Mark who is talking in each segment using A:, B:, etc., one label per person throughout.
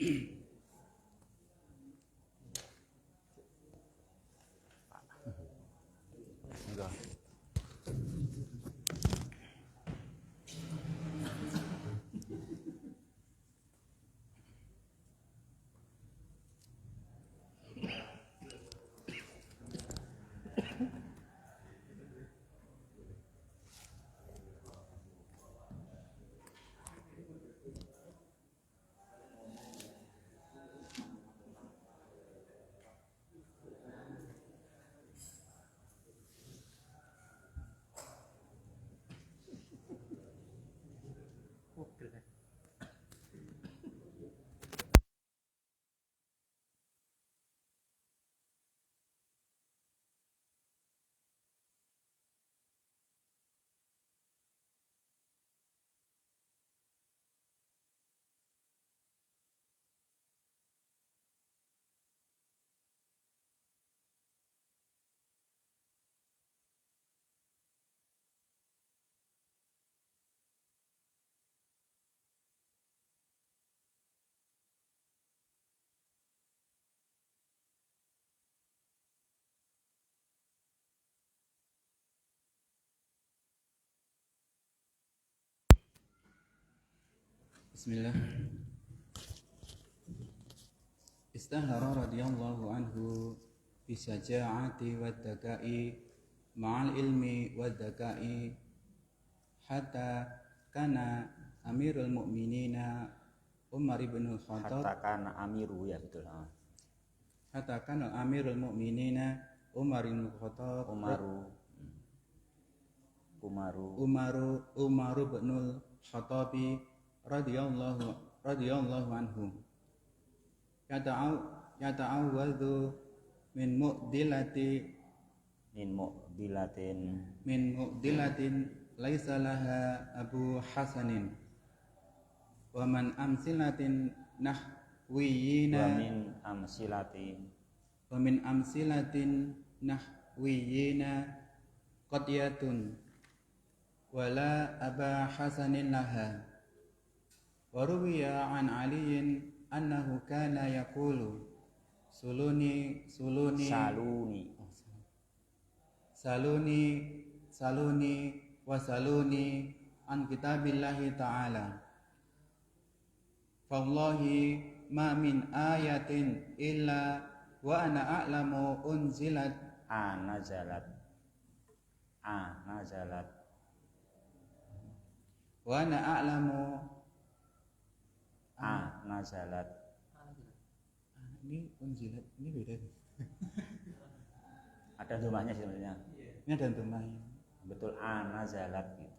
A: Enggak. Bismillah. Istahara radhiyallahu anhu bisaja'ati wad-daka'i ma'al ilmi wad-daka'i hatta kana Amirul Mukminina Umar ibn Khattab.
B: Hatta kana Amiru, ya betul.
A: Hatta kana Amirul Mukminina Umar ibn Khattab. Umaru bin Khattabi radhiyallahu anhu yata'awwadhu min mu'dilatin laisa laha Abu Hasanin wa man amsilatin nahwiyina qadiyatun wala Aba Hasanin laha. Waruwiya an aliyin annahu kana yaqulu saluni wasaluni an kitabillahi ta'ala. Fawallahi ma min ayatin illa wa ana a'lamu unzilat wa ana a'lamu
B: nazalat.
A: Ini unzilat, ini beda nih.
B: Ada domahnya sebenarnya.
A: Ini ada domahnya.
B: Betul, nazalat gitu.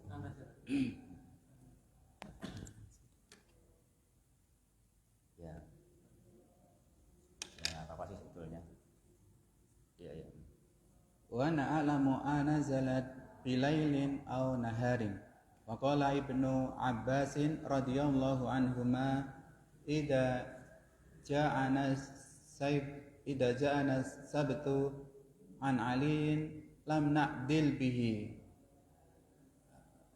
B: Ya. Ya, apa sih sebetulnya? Ya.
A: Wa ana a'lamu nazalat bilailin aw naharin. Wa qala Ibnu Abbasin radhiyallahu anhuma idza ja'ana sabtu an aliin lam na'dil bihi.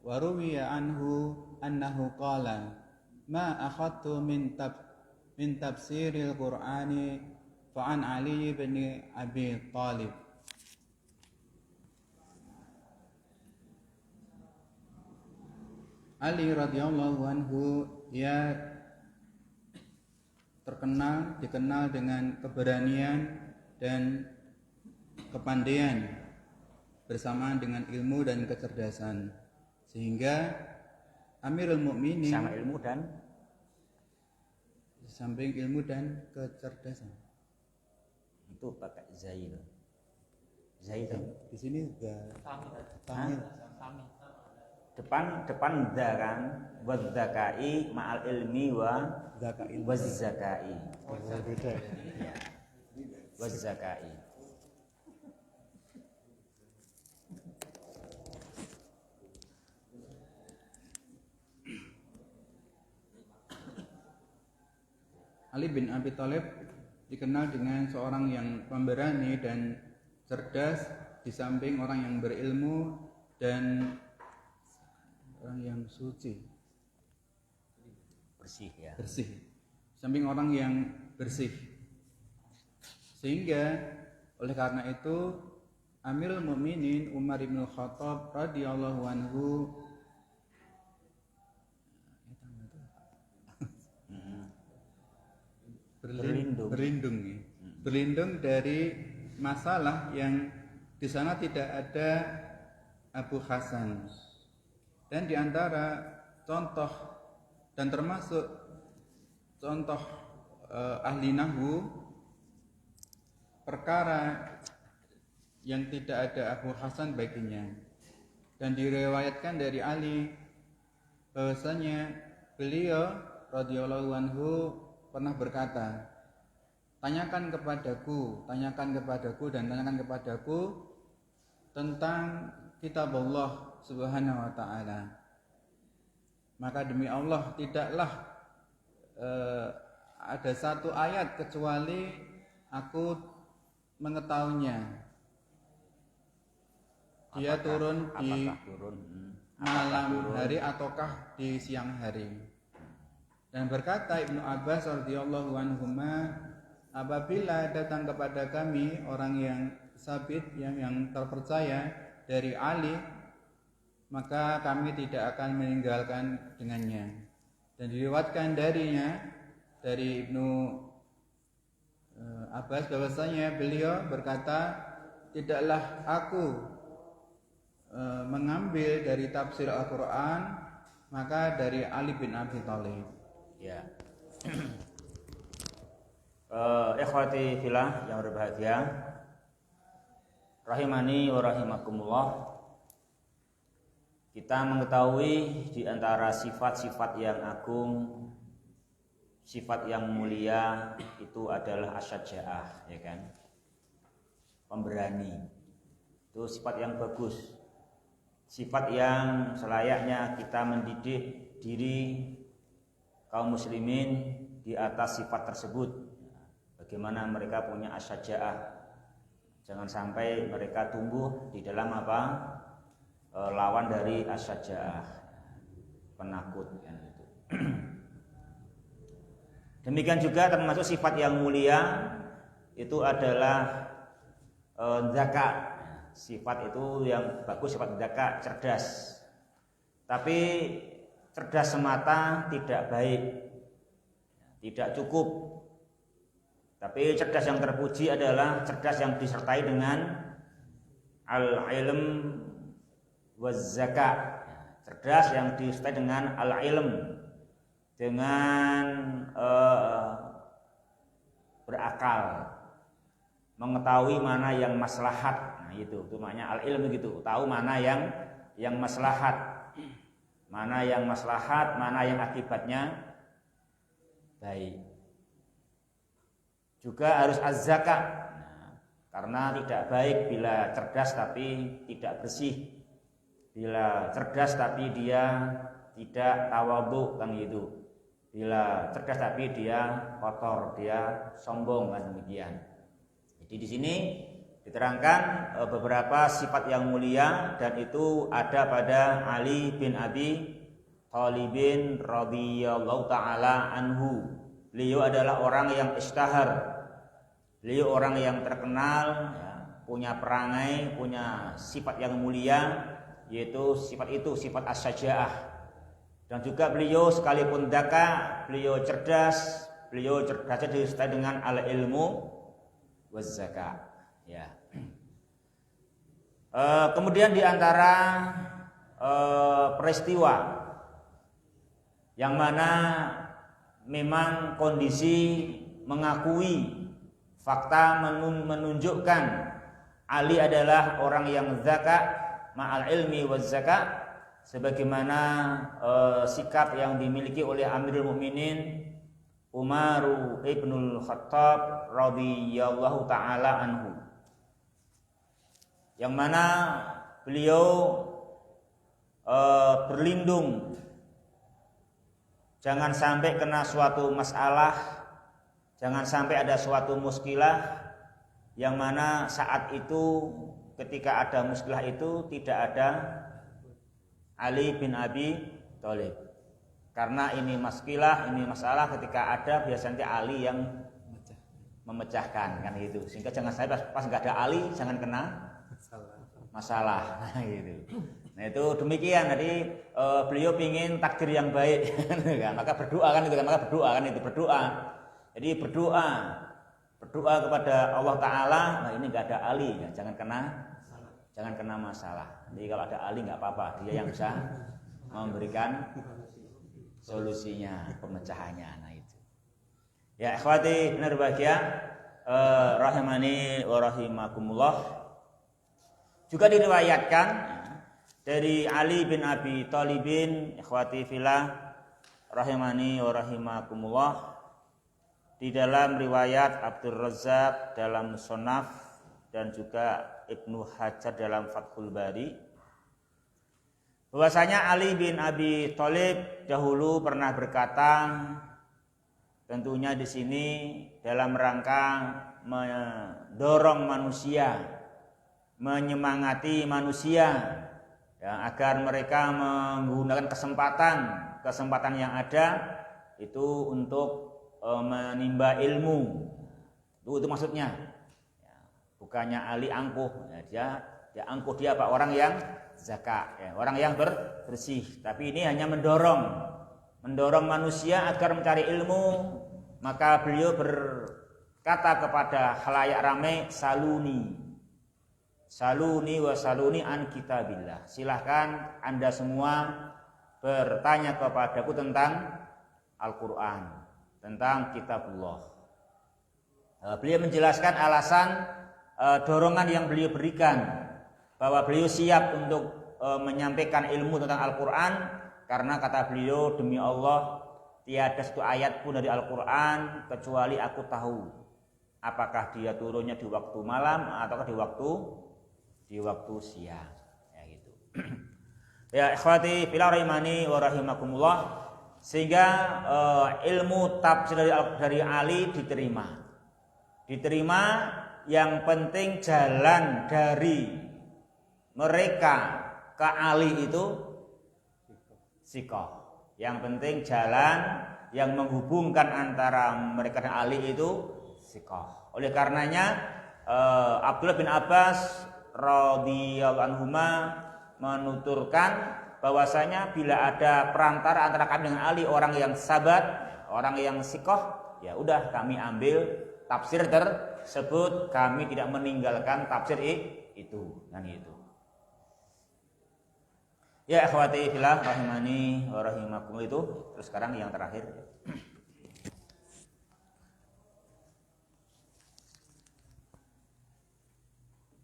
A: Wa ruwiya anhu annahu qala ma akhadtu min tafsiril Qur'ani fa an Ali bin Abi Thalib. Ali radhiyallahu anhu dikenal dengan keberanian dan kepandaian bersamaan dengan ilmu dan kecerdasan, sehingga Amirul Mukminin
B: sama ilmu dan
A: samping ilmu dan kecerdasan
B: itu pakai zaid.
A: Di sini enggak
B: Sami. Depan dza kan, waz-zakai ma'al ilmi waz-zakai.
A: Beda.
B: Ya. Waz-zakai.
A: Ali bin Abi Thalib dikenal dengan seorang yang pemberani dan cerdas, di samping orang yang berilmu dan orang yang bersih. samping orang yang bersih. Sehingga oleh karena itu Amirul Mukminin Umar bin Khattab radhiyallahu anhu berlindung dari masalah yang di sana tidak ada Abu Hasan. Dan di antara contoh dan termasuk contoh ahli nahwu perkara yang tidak ada Abu Hasan baginya. Dan diriwayatkan dari Ali bahwasanya beliau radhiyallahu anhu pernah berkata, tanyakan kepadaku dan tanyakan kepadaku tentang kitab Allah Subhanahu wa ta'ala. Maka demi Allah tidaklah ada satu ayat kecuali aku mengetahuinya. Dia turun di malam hari ataukah di siang hari. Dan berkata Ibnu Abbas radhiyallahu anhuma, apabila datang kepada kami orang yang sabit yang terpercaya dari Ali, maka kami tidak akan meninggalkan dengannya. Dan diriwayatkan darinya dari Ibnu Abbas bahwasanya beliau berkata, tidaklah aku mengambil dari tafsir Al-Quran maka dari Ali bin Abi Thalib.
B: Ya. Ikhwati fillah yang berbahagia, rahimani wa rahimakumullah. Kita mengetahui di antara sifat-sifat yang agung, sifat yang mulia itu adalah asyaja'ah, ya kan? Pemberani. Itu sifat yang bagus. Sifat yang selayaknya kita mendidik diri kaum muslimin di atas sifat tersebut. Bagaimana mereka punya asyaja'ah. Jangan sampai mereka tumbuh di dalam lawan dari asyaja'ah, penakut kan itu. Demikian juga termasuk sifat yang mulia itu adalah zakat. Sifat itu yang bagus, sifat zakat, cerdas. Tapi cerdas semata tidak baik, tidak cukup. Tapi cerdas yang terpuji adalah cerdas yang disertai dengan al-ilm waz-zakat. Cerdas yang disertai dengan al-ilm, dengan berakal, mengetahui mana yang maslahat. Nah, itu maknanya al-ilm begitu, tahu mana yang maslahat. Mana yang maslahat, mana yang akibatnya baik. Juga harus az-zakat. Nah, karena tidak baik bila cerdas tapi tidak bersih. Bila cerdas tapi dia tidak tawadhu kan gitu. Bila cerdas tapi dia kotor, dia sombong kan demikian. Jadi di sini diterangkan beberapa sifat yang mulia dan itu ada pada Ali bin Abi Thalib radhiyallahu taala anhu. Beliau adalah orang yang ishtahar. Beliau orang yang terkenal, ya, punya perangai, punya sifat yang mulia, yaitu sifat asyaja'ah. Dan juga beliau sekalipun daka, beliau cerdas disertai dengan al-ilmu waz-zakat. Ya. Kemudian di antara peristiwa yang mana memang kondisi mengakui fakta menunjukkan Ali adalah orang yang zakat ma'al ilmi waz zakat, sebagaimana sikap yang dimiliki oleh Amirul Mukminin Umar ibnul Khattab radhiyallahu taala anhu, yang mana beliau berlindung jangan sampai kena suatu masalah, jangan sampai ada suatu muskilah yang mana saat itu ketika ada muskilah itu tidak ada Ali bin Abi Thalib. Karena ini masalah ketika ada biasanya Ali yang memecahkan kan gitu. Sehingga jangan sampai pas nggak ada Ali jangan kena masalah gitu. Nah itu demikian. Jadi beliau ingin takdir yang baik kan. Maka berdoa kan itu berdoa. Jadi berdoa kepada Allah Ta'ala. Nah ini nggak ada Ali ya, jangan kena masalah. Jadi kalau ada Ali nggak apa-apa, dia yang bisa memberikan solusinya, pemecahannya. Nah itu. Ya ikhwati benar bahagia, rahimani wa rahimakumullah. Juga diriwayatkan dari Ali bin Abi Thalibin, ikhwati fillah, rahimani wa rahimakumullah, di dalam riwayat Abdul Razzaq dalam Musannaf dan juga Ibnu Hajar dalam Fathul Bari, bahwasanya Ali bin Abi Thalib dahulu pernah berkata, tentunya di sini dalam rangka mendorong manusia, menyemangati manusia ya, agar mereka menggunakan kesempatan yang ada itu untuk menimba ilmu. Itu maksudnya. Ya, bukannya Ali angkuh, ya, dia angkuh dia apa orang yang zakat, ya, orang yang bersih. Tapi ini hanya mendorong manusia agar mencari ilmu. Maka beliau berkata kepada khalayak ramai, saluni wa saluni an kitabillah. Silahkan Anda semua bertanya kepadaku tentang Al-Quran, tentang kitabullah. Beliau menjelaskan alasan dorongan yang beliau berikan, bahwa beliau siap untuk menyampaikan ilmu tentang Al-Quran, karena kata beliau, demi Allah tiada satu ayat pun dari Al-Quran kecuali aku tahu apakah dia turunnya di waktu malam ataukah di waktu siang, ya gitu. Ya ikhwati fillah rahimani wa rahimakumullah, sehingga ilmu tafsir dari Ali diterima. Yang penting jalan dari mereka ke Ali itu sikoh. Yang penting jalan yang menghubungkan antara mereka dan Ali itu sikoh. Oleh karenanya Abdullah bin Abbas radhiyallahu anhuma menuturkan bahwasanya bila ada perantara antara kami dengan Ali, orang yang sabat, orang yang sikoh, ya udah kami ambil tafsir tersebut, kami tidak meninggalkan tafsir itu dan itu. Ya akhwati fillah rahimani wa rahimakumullah, itu. Terus sekarang yang terakhir.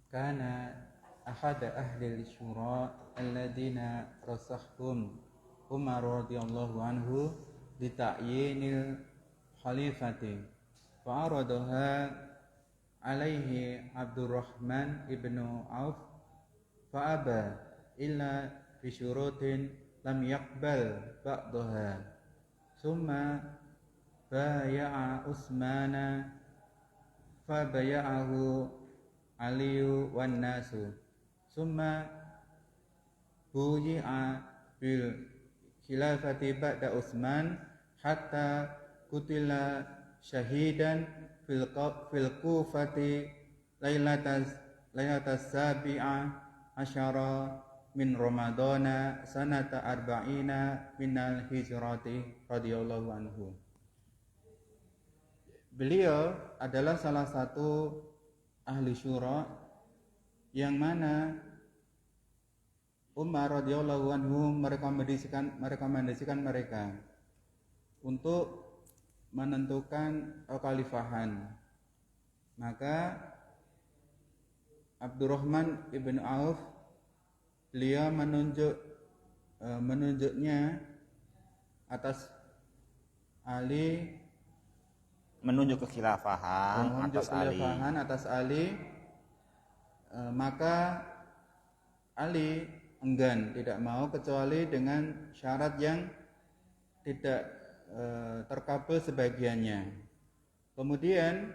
A: Kana ahad ahli syura alladziina rasakhum Umar radhiyallahu anhu li ta'yinil khalifati fa aradaha alaihi Abdurrahman ibnu Auf fa aba illa bi syurutin lam yaqbal ba'daha summa baya'a Utsmana fa baya'ahu Aliyu wan nasu summa buyi'a bil khilafati ba'da Utsman hatta kutila syahidan fil kufati lailatas sabi'a asyara min Ramadana sanata arba'ina minal hijrati radhiyallahu anhu. Beliau adalah salah satu ahli syura yang mana Umar radhiyallahu anhu merekomendasikan mereka untuk menentukan kekhalifahan. Maka Abdurrahman ibn Auf, beliau menunjuknya atas Ali,
B: menunjuk kekhilafahan
A: atas Ali. Maka Ali enggan, tidak mau kecuali dengan syarat yang tidak terkabul sebagiannya. Kemudian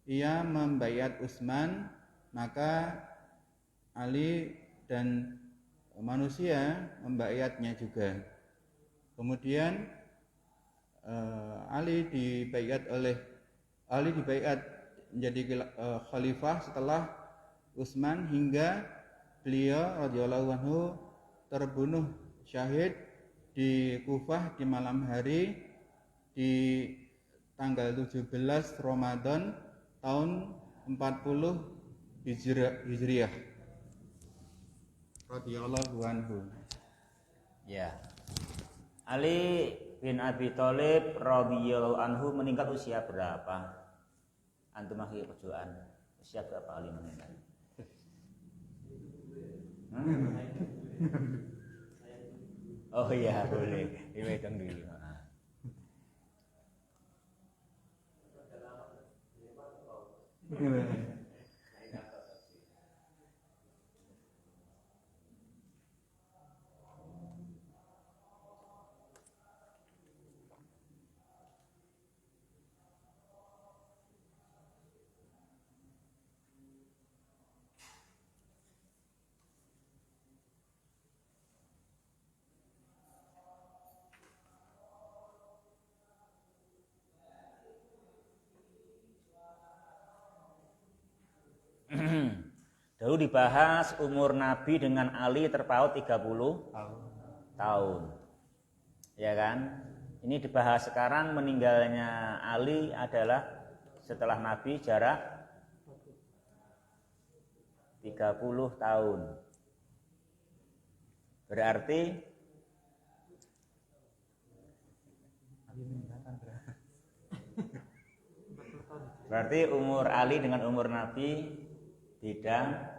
A: ia membaiat Utsman, maka Ali dan manusia membaiatnya juga. Kemudian Ali dibaiat menjadi khalifah setelah Utsman hingga beliau radhiyallahu anhu terbunuh syahid di Kufah di malam hari di tanggal 17 Ramadan tahun 40 Hijriah radhiyallahu anhu.
B: Ya. Ali bin Abi Thalib radhiyallahu anhu meninggal usia berapa? Antum akhir perjuangan. Usia berapa Ali meninggal? Oh iya, boleh. Dihitung dulu. Dahulu dibahas umur Nabi dengan Ali terpaut 30 tahun. Ya kan? Ini dibahas sekarang meninggalnya Ali adalah setelah Nabi jarak 30 tahun. Berarti umur Ali dengan umur Nabi beda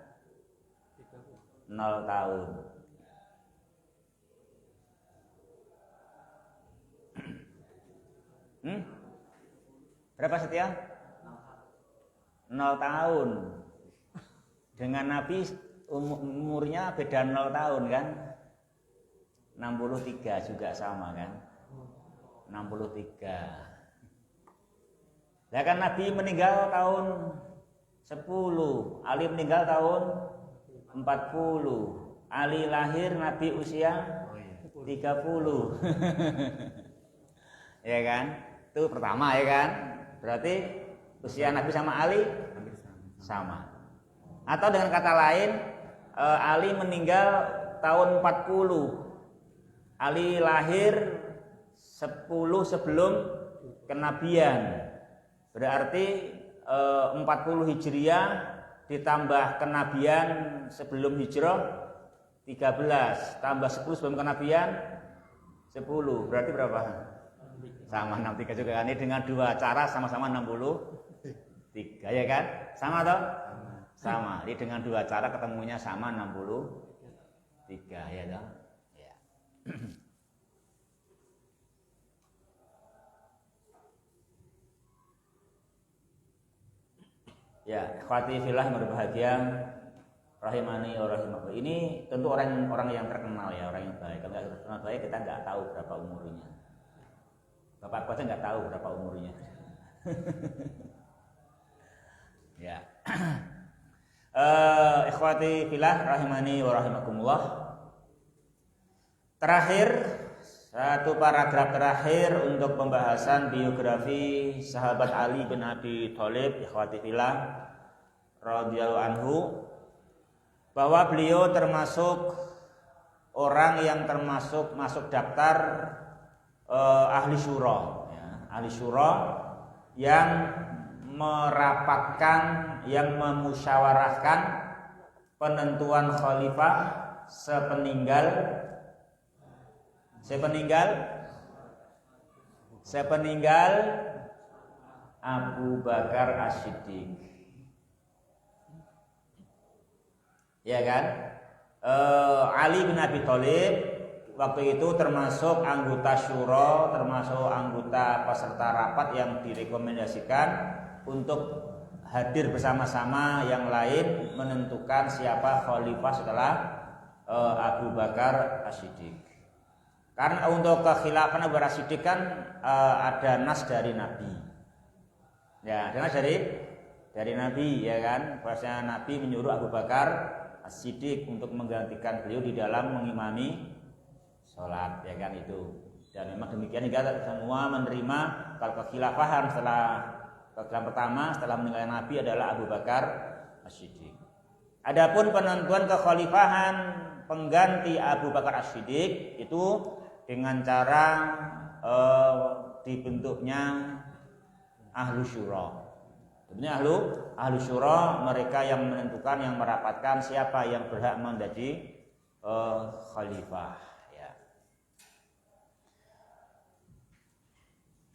B: 0 tahun. Berapa Setia? 0 tahun. Dengan Nabi umurnya beda 0 tahun kan? 63 juga sama kan? 63. Lah kan Nabi meninggal tahun 10, Ali meninggal tahun 40. Ali lahir, Nabi usia 30. Ya kan? Itu pertama ya kan? Berarti usia Nabi sama Ali sama. Atau dengan kata lain, Ali meninggal tahun 40. Ali lahir 10 sebelum kenabian. Berarti 40 Hijriah ditambah kenabian sebelum hijrah 13, tambah 10 sebelum kenabian 10. Berarti berapa? Sama 63 juga kan. Ini dengan dua cara sama-sama 63 ya kan? Sama toh? Sama. Ini dengan dua cara ketemunya sama 63 ya toh? Ya. Ya, ikhwati fillah yang berbahagia, rahimani wa rahimakumullah. Ini tentu orang yang terkenal ya, orang yang baik. Kalau nggak terkenal baik kita nggak tahu berapa umurnya. Bapak aja nggak tahu berapa umurnya. Ya. Ikhwati fillah rahimani wa rahimakumullah. Terakhir, satu paragraf terakhir untuk pembahasan biografi sahabat Ali bin Abi Thalib, ikhwati fillah radhiyallahu anhu, bahwa beliau termasuk orang yang masuk daftar ahli syura, ya, ahli syura yang merapatkan, yang memusyawarahkan penentuan khalifah sepeninggal Abu Bakar As-Siddiq. Ya kan? Ali bin Abi Thalib waktu itu termasuk anggota syura, termasuk anggota peserta rapat yang direkomendasikan untuk hadir bersama-sama yang lain menentukan siapa khalifah setelah Abu Bakar As-Siddiq. Karena untuk kekhilafan Abu Bakar As-Siddiq kan ada nas dari Nabi. Ya, ada nas dari Nabi ya kan. Bahwasanya Nabi menyuruh Abu Bakar As-Siddiq untuk menggantikan beliau di dalam mengimami sholat, ya kan itu. Dan memang demikian juga semua menerima kalau kekhilafahan setelah kekhilafan pertama setelah meninggalnya Nabi adalah Abu Bakar As-Siddiq. Adapun penentuan kekhalifahan pengganti Abu Bakar As-Siddiq itu dengan cara dibentuknya ahlu syura. Sebenarnya ahlu syura mereka yang menentukan, yang merapatkan siapa yang berhak menjadi khalifah. Ya.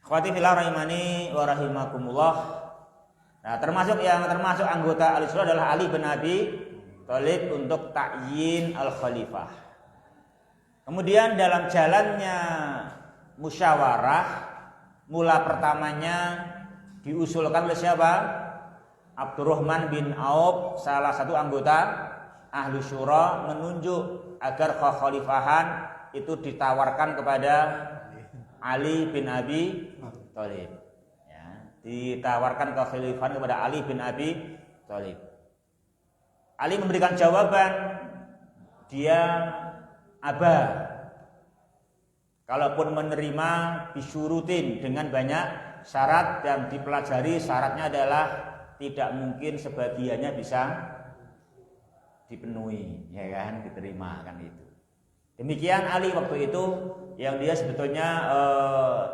B: Akhwati fillah rahimani wa rahimakumullah. Nah, termasuk anggota ahlu syura adalah Ali bin Abi Thalib untuk ta'yin al-khalifah. Kemudian dalam jalannya musyawarah, mula pertamanya diusulkan oleh siapa? Abdurrahman bin Auf, salah satu anggota ahlu syura, menunjuk agar kekhalifahan itu ditawarkan kepada Ali bin Abi Thalib. Ya, ditawarkan kekhalifahan kepada Ali bin Abi Thalib. Ali memberikan jawaban, dia abah. Kalaupun menerima bisyurutin dengan banyak syarat, dan dipelajari syaratnya adalah tidak mungkin sebagiannya bisa dipenuhi, ya kan, diterima kan itu. Demikian Ali waktu itu yang dia sebetulnya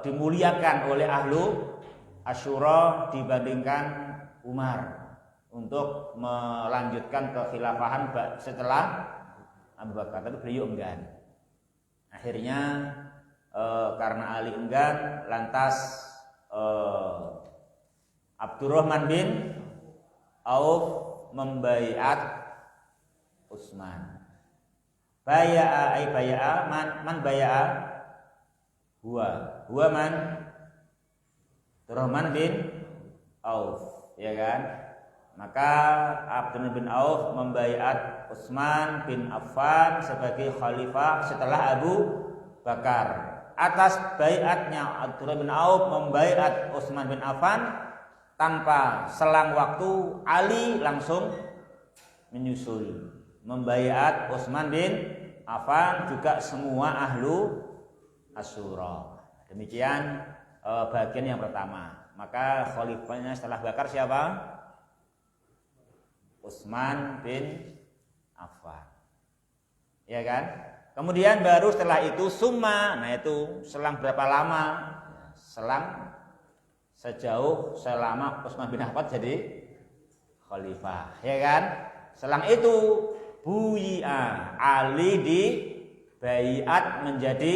B: dimuliakan oleh ahlu asyura dibandingkan Umar untuk melanjutkan kekhilafahan setelah Abu Bakar, tapi beliau enggan. Akhirnya karena Ali enggan, lantas Abdurrahman bin Auf membaiat Utsman. Baya'a man baya'a huwa man Abdurrahman bin Auf, ya kan? Maka Abdurrahman bin Auf membaiat Utsman bin Affan sebagai khalifah setelah Abu Bakar. Atas baiatnya Abdurrahman bin Auf membaiat Utsman bin Affan, tanpa selang waktu Ali langsung menyusul membaiat Utsman bin Affan, juga semua ahlu asyura. Demikian bagian yang pertama. Maka khalifahnya setelah Bakar siapa? Utsman bin Affan, ya kan? Kemudian baru setelah itu summa, nah itu selang berapa lama? Selang sejauh selama Utsman bin Affan jadi khalifah, ya kan? Selang itu bui'a, Ali dibaiat menjadi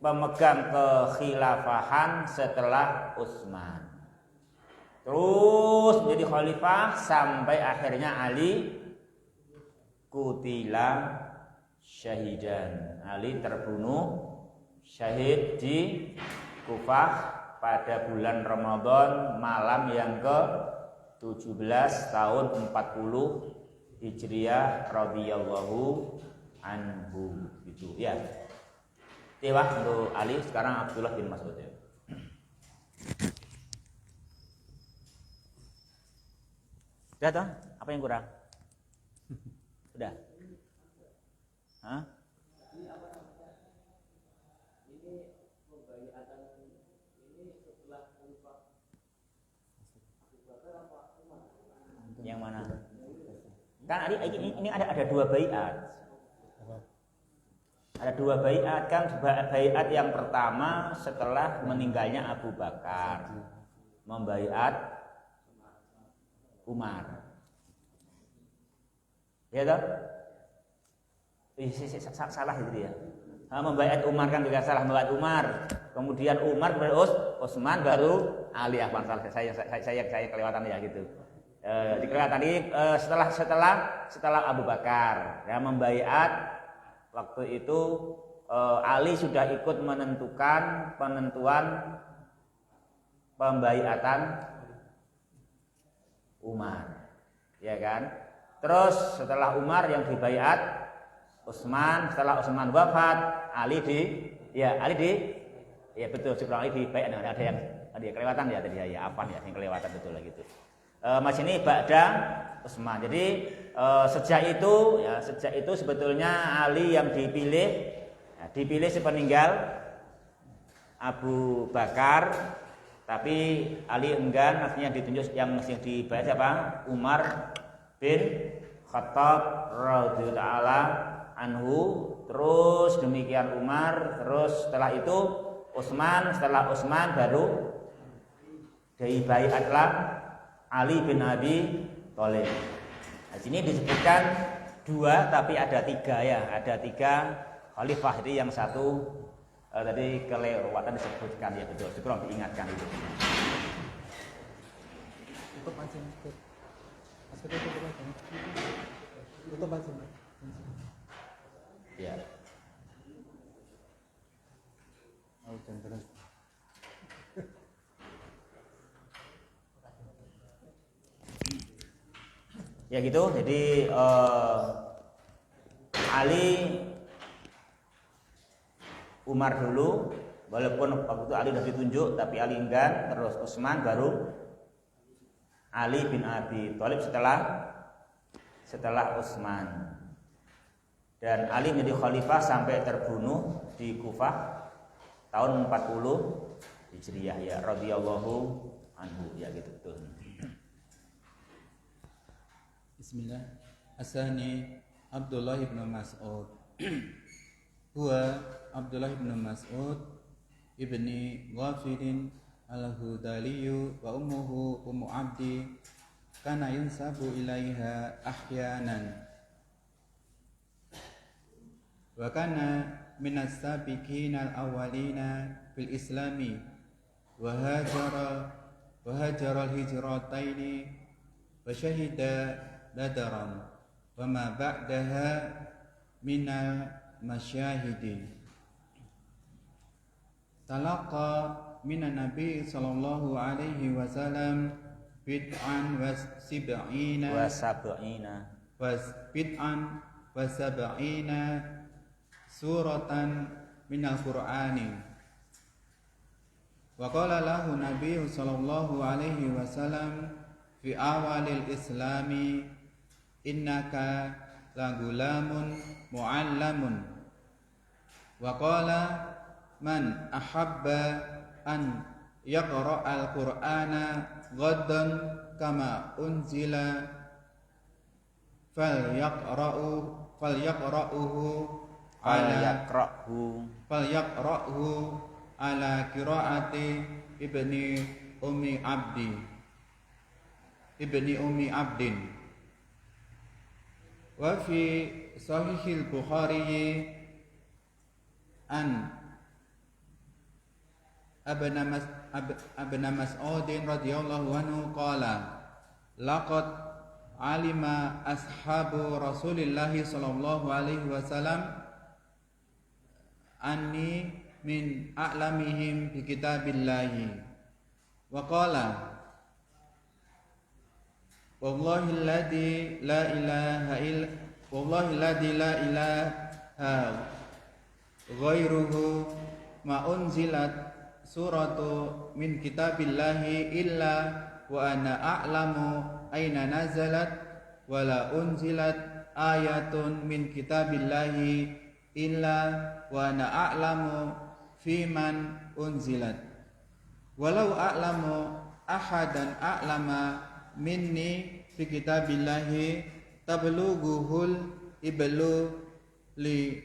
B: pemegang kekhilafahan setelah Utsman. Terus menjadi khalifah sampai akhirnya Ali kutila syahidan. Ali terbunuh syahid di Kufah pada bulan Ramadan malam yang ke-17 tahun 40 Hijriah radhiyallahu anhu. Itu ya. Dewa untuk Ali, sekarang Abdullah bin Mas'ud ya. Sudah toh? Apa yang kurang? Sudah. Hah? Yang mana? Kan ini ada dua baiat. Ada dua baiat kan. Baiat yang pertama setelah meninggalnya Abu Bakar, membaiat Umar. Ya toh? Salah itu ya. Membaiat Umar kan juga salah, membaiat Umar. Kemudian Umar baru Utsman baru Ali. Apa salah? Saya kelewatan ya gitu. Dikelewatan tadi setelah Abu Bakar ya membaiat. Waktu itu Ali sudah ikut menentukan penentuan pembaiatan Umar, ya kan? Terus setelah Umar yang dibaiat Utsman, setelah Utsman wafat, Ali betul sebelum Ali dibaiat. Ada yang kelewatan ya tadi ya, apa ya yang kelewatan betul lah gitu. Masih ini ba'da Utsman. Jadi sejak itu sebetulnya Ali yang dipilih sepeninggal Abu Bakar, tapi Ali enggan, artinya ditunjuk yang dibahas siapa? Umar bin Khattab radhiyallahu taala anhu. Terus demikian Umar, terus setelah itu Utsman, setelah Utsman baru dibaiatlah Ali bin Abi Thalib. Di sini disebutkan 2 tapi ada 3 ya, ada 3 khalifah. Itu yang satu tadi kelewatan disebutkan ya, betul. Syukur diingatkan itu.
A: Tutup aja. Tutup aja.
B: Ya.
A: Oh, terus.
B: Ya gitu. Jadi Ali Umar dulu, walaupun waktu itu Ali sudah ditunjuk tapi Ali enggan, terus Utsman, baru Ali bin Abi Thalib setelah Utsman. Dan Ali menjadi khalifah sampai terbunuh di Kufah tahun 40 Hijriah ya, radhiyallahu anhu ya gitu tuh.
A: Bismillah. Asani Abdullah ibn Mas'ud. Huwa Abdullah ibn Mas'ud ibni Ghafilin al-Hudaliyu wa ummuhu Ummu Abdi kana yunsabu ilaiha ahyanan wa kana minas sabiqin al-awwalina fil islami wa hajara al-hijrataini wa shahida badaran wa ma ba'daha minal masyahidi. Talaqa minan nabi sallallahu alaihi wasallam bid'an wa sab'ina suratan minal Qur'ani. Wa qala lahu nabi sallallahu alaihi wasallam fi awalil islami innaka la gulamun mu'allamun. Wa qala man ahabba an yaqra al-Qur'ana ghaddan kama unzila falyaqra'uhu ala qiraati ibni ummi abdin. Wa fi sahihil Bukhari an Abna Mas'udin radhiyallahu anhu qala laqad alima ashabu Rasulillahi sallallahu alaihi wasallam anni min a'lamihim bi kitabillahi wa qala wallahi alladhi la ilaha ghairuhu ma unzilat suratu min kitabillahi illa wa ana a'lamu aina nazalat wa la unzilat ayatun min kitabillahi illa wa ana a'lamu fiman unzilat walau a'lamu ahadan a'lama minni fi kitabillahi tablughuhul iblu li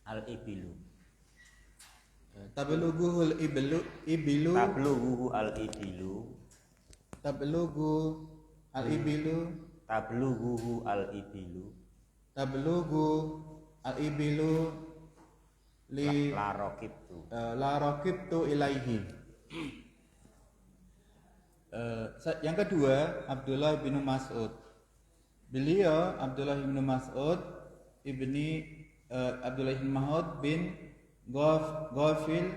B: al-ibilu
A: tablughuhul iblu
B: tablughuhu al-ibilu
A: tablughu al-ibilu
B: tablughuhu al-ibilu
A: tablughu al-ibilu li
B: la raqibtu
A: ilaihi. Yang kedua Abdullah bin Mas'ud. Beliau Abdullah bin Mas'ud Abdullah bin Mas'ud bin Ghafil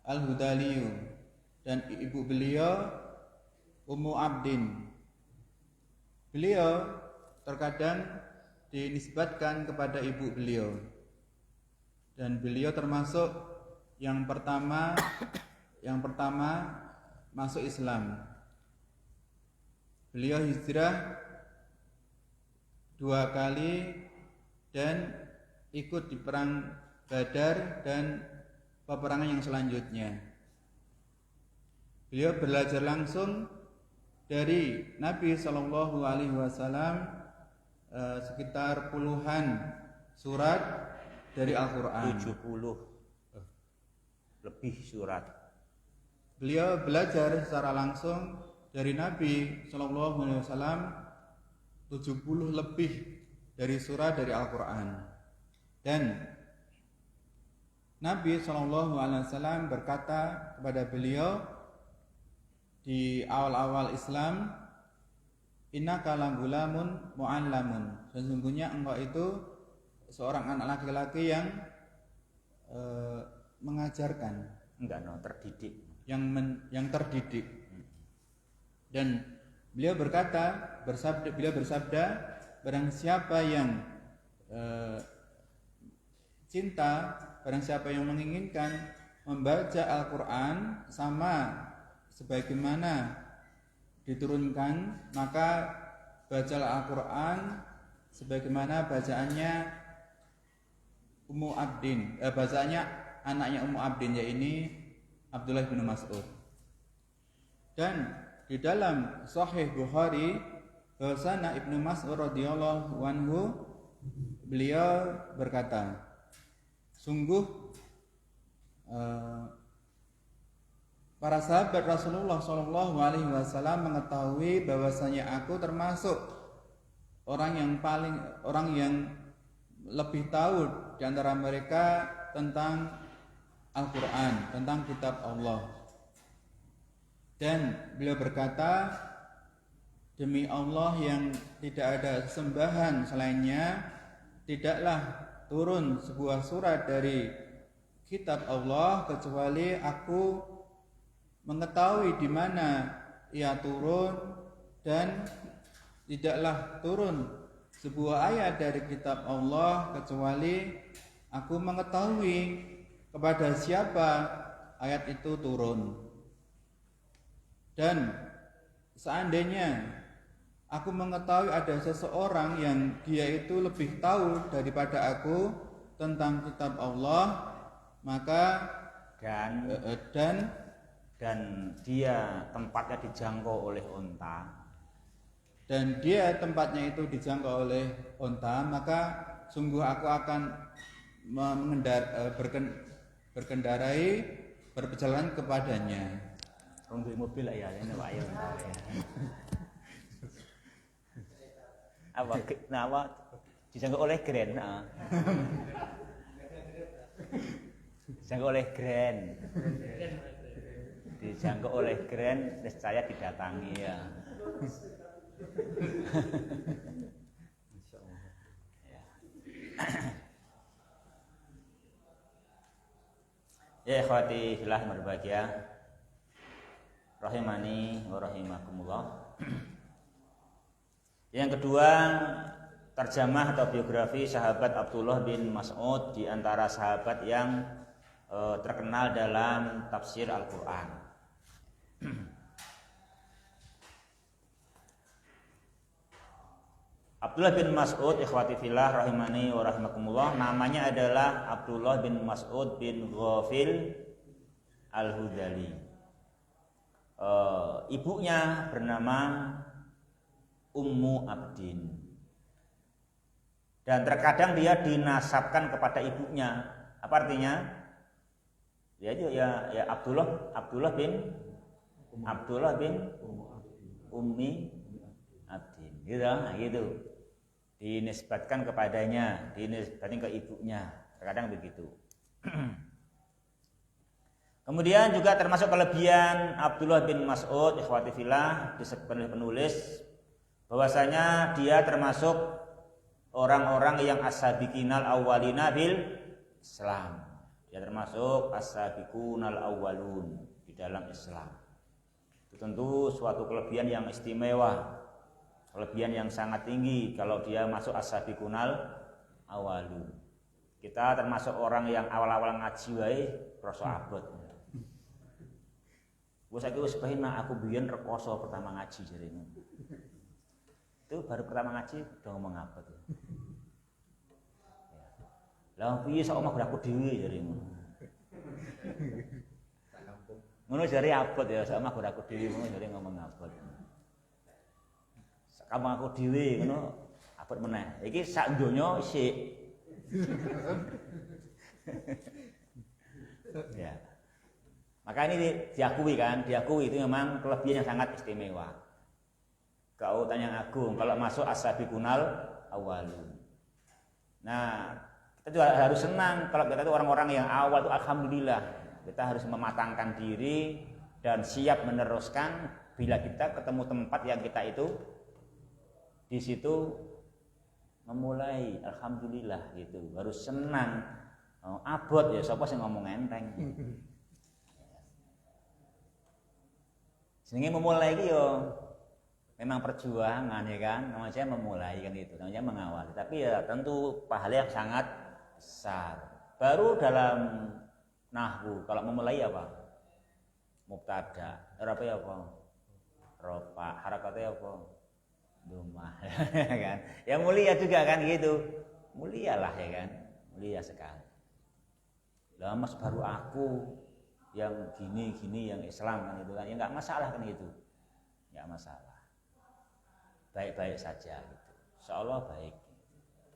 A: al-Hudaliyu dan ibu beliau Ummu Abdin. Beliau terkadang dinisbatkan kepada ibu beliau dan beliau termasuk Yang pertama masuk Islam. Beliau hijrah 2 kali dan ikut di perang Badar dan peperangan yang selanjutnya. Beliau belajar langsung dari Nabi Shallallahu Alaihi Wasallam sekitar puluhan surat dari Al-Quran.
B: 70 lebih surat.
A: Beliau belajar secara langsung dari Nabi Shallallahu Alaihi Wasallam 70 lebih dari surat dari Al-Quran. Dan Nabi Shallallahu Alaihi Wasallam berkata kepada beliau di awal-awal Islam, innaka lagulamun mu'allamun, sesungguhnya engkau itu seorang anak laki-laki yang mengajarkan,
B: terdidik,
A: yang terdidik. Dan beliau bersabda, barang siapa yang cinta, barang siapa yang menginginkan membaca Al-Quran sama sebagaimana diturunkan, maka bacalah Al-Quran sebagaimana bacaannya bacaannya anaknya Ummu Abdin, yaitu Abdullah bin Mas'ud. Dan di dalam Sahih Bukhari bahwasanya Ibnu Mas'ud radhiyallahu anhu beliau berkata, sungguh para sahabat Rasulullah Shallallahu Alaihi Wasallam mengetahui bahwasanya aku termasuk orang yang lebih tahu di antara mereka tentang Al-Quran, tentang kitab Allah. Dan beliau berkata, demi Allah yang tidak ada sembahan selainnya, tidaklah turun sebuah surat dari kitab Allah kecuali aku mengetahui di mana ia turun, dan tidaklah turun sebuah ayat dari kitab Allah kecuali aku mengetahui kepada siapa ayat itu turun. Dan seandainya aku mengetahui ada seseorang yang dia itu lebih tahu daripada aku tentang kitab Allah, maka
B: dan dia tempatnya dijangkau oleh unta,
A: maka sungguh aku akan berperjalanan kepadanya.
B: Untuk mobil ya ini Pak ya. Apa dijangkau oleh Grand. Dijangkau oleh Grand. Dijangkau oleh Grand, niscaya didatangi ya. Ya ikhwati fillah berbahagia, rahimani wa rahimakumullah. Yang kedua, terjemah atau biografi sahabat Abdullah bin Mas'ud, di antara sahabat yang terkenal dalam tafsir Al-Quran. Abdullah bin Mas'ud, ikhwati fillah rahimani wa rahimakumullah, namanya adalah Abdullah bin Mas'ud bin Ghafil Al-Hudali. Ibunya bernama Ummu Abdin, dan terkadang dia dinasabkan kepada ibunya. Apa artinya? Ya Abdullah bin Ummi Abdin, gitu. Dinisbatkan kepadanya, dinisbatkan ke ibunya, terkadang begitu. Kemudian juga termasuk kelebihan Abdullah bin Mas'ud, ikhwati fillah, disebutkan oleh penulis bahwasanya dia termasuk orang-orang yang as-sabiqinal awwalina bil Islam. Dia termasuk as-sabiqunal awwalun di dalam Islam. Itu tentu suatu kelebihan yang istimewa, kelebihan yang sangat tinggi kalau dia masuk as-sabiqunal awwalun. Kita termasuk orang yang awal-awal ngaji wae rasa abot. Wes saiki wis penak aku biyen rekoso pertama ngaji jarene. Itu baru pertama ngaji udah ngomong abot. Lah piye sok omah aku dhewe jarene. Ngono jare abot ya, sok omah aku dhewe ngono jare ngomong abot. Kamu aku dhewe ngono abot meneh. Iki sak donya sik. Ya. Maka ini diakui itu memang kelebihan yang sangat istimewa. Keautan yang agung kalau masuk as-sabiqunal awwalun. Nah, kita juga harus senang kalau kita itu orang-orang yang awal itu alhamdulillah. Kita harus mematangkan diri dan siap meneruskan bila kita ketemu tempat yang kita itu di situ memulai alhamdulillah gitu. Harus senang. Abot ya sapa sing ngomong enteng. Jenenge memulai iki yo memang perjuangan ya kan, namanya memulai kan itu, namanya mengawali. Tapi ya tentu pahala yang sangat besar. Baru dalam nahwu kalau memulai apa? Mubtada. Apa ya apa? Rofa. Harakatnya apa? Doma. Kan? Ya mulia juga kan gitu. Mulialah ya kan. Mulia sekali. Lah Mas baru aku yang gini yang Islam kan itu kan ya nggak masalah kan itu, nggak masalah, baik-baik saja gitu, insyaallah baik.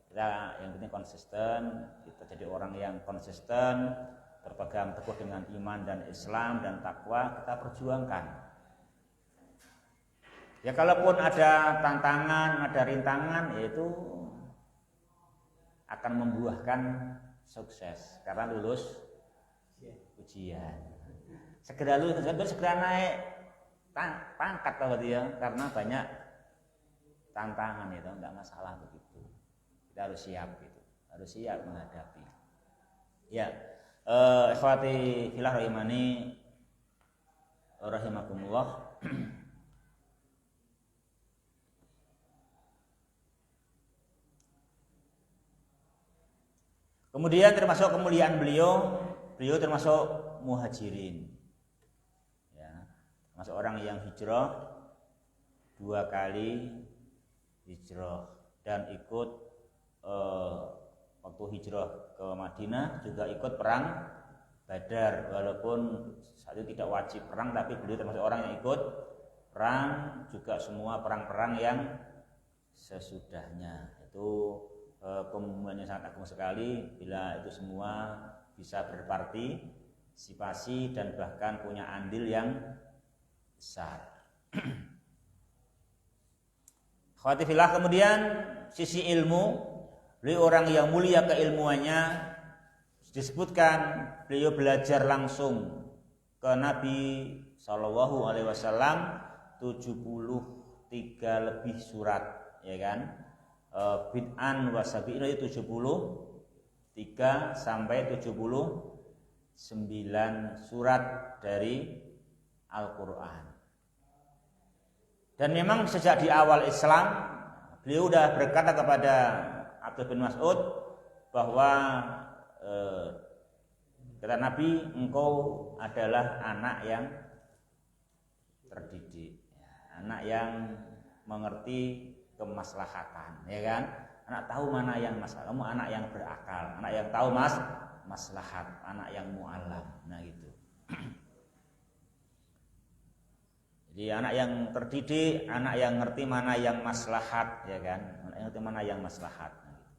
B: Kita yang penting konsisten, kita jadi orang yang konsisten, berpegang teguh dengan iman dan Islam dan takwa, kita perjuangkan. Ya kalaupun ada tantangan, ada rintangan, yaitu akan membuahkan sukses karena lulus ujian. Segera lulus, segera naik pangkat tahu dia karena banyak tantangan itu, enggak masalah begitu. Kita harus siap gitu, harus siap menghadapi. Ya, ikhwati fillah rahimani rahimakumullah. Kemudian termasuk kemuliaan beliau termasuk muhajirin. Ya, termasuk orang yang hijrah 2 kali hijrah dan ikut waktu hijrah ke Madinah juga ikut perang Badar, walaupun saat itu tidak wajib perang tapi beliau termasuk orang yang ikut perang juga semua perang-perang yang sesudahnya. Itu kemuliaannya sangat agung sekali bila itu semua bisa berpartisipasi dan bahkan punya andil yang besar. Khawatifillah, kemudian sisi ilmu, beliau orang yang mulia keilmuannya, disebutkan beliau belajar langsung ke Nabi Shallallahu Alaihi Wasallam 73 lebih surat, ya kan? Bid'an wasabi'in itu 73 sampai 79 surat dari Al-Quran. Dan memang sejak di awal Islam beliau sudah berkata kepada Abdullah bin Mas'ud bahwa kata Nabi, engkau adalah anak yang terdidik, anak yang mengerti kemaslahatan, ya kan? Anak tahu mana yang maslahat, kamu anak yang berakal, anak yang tahu maslahat, anak yang mu'allam. Nah gitu. Jadi anak yang terdidik, anak yang ngerti mana yang maslahat, ya kan? Anak yang ngerti mana yang maslahat. Nah, gitu.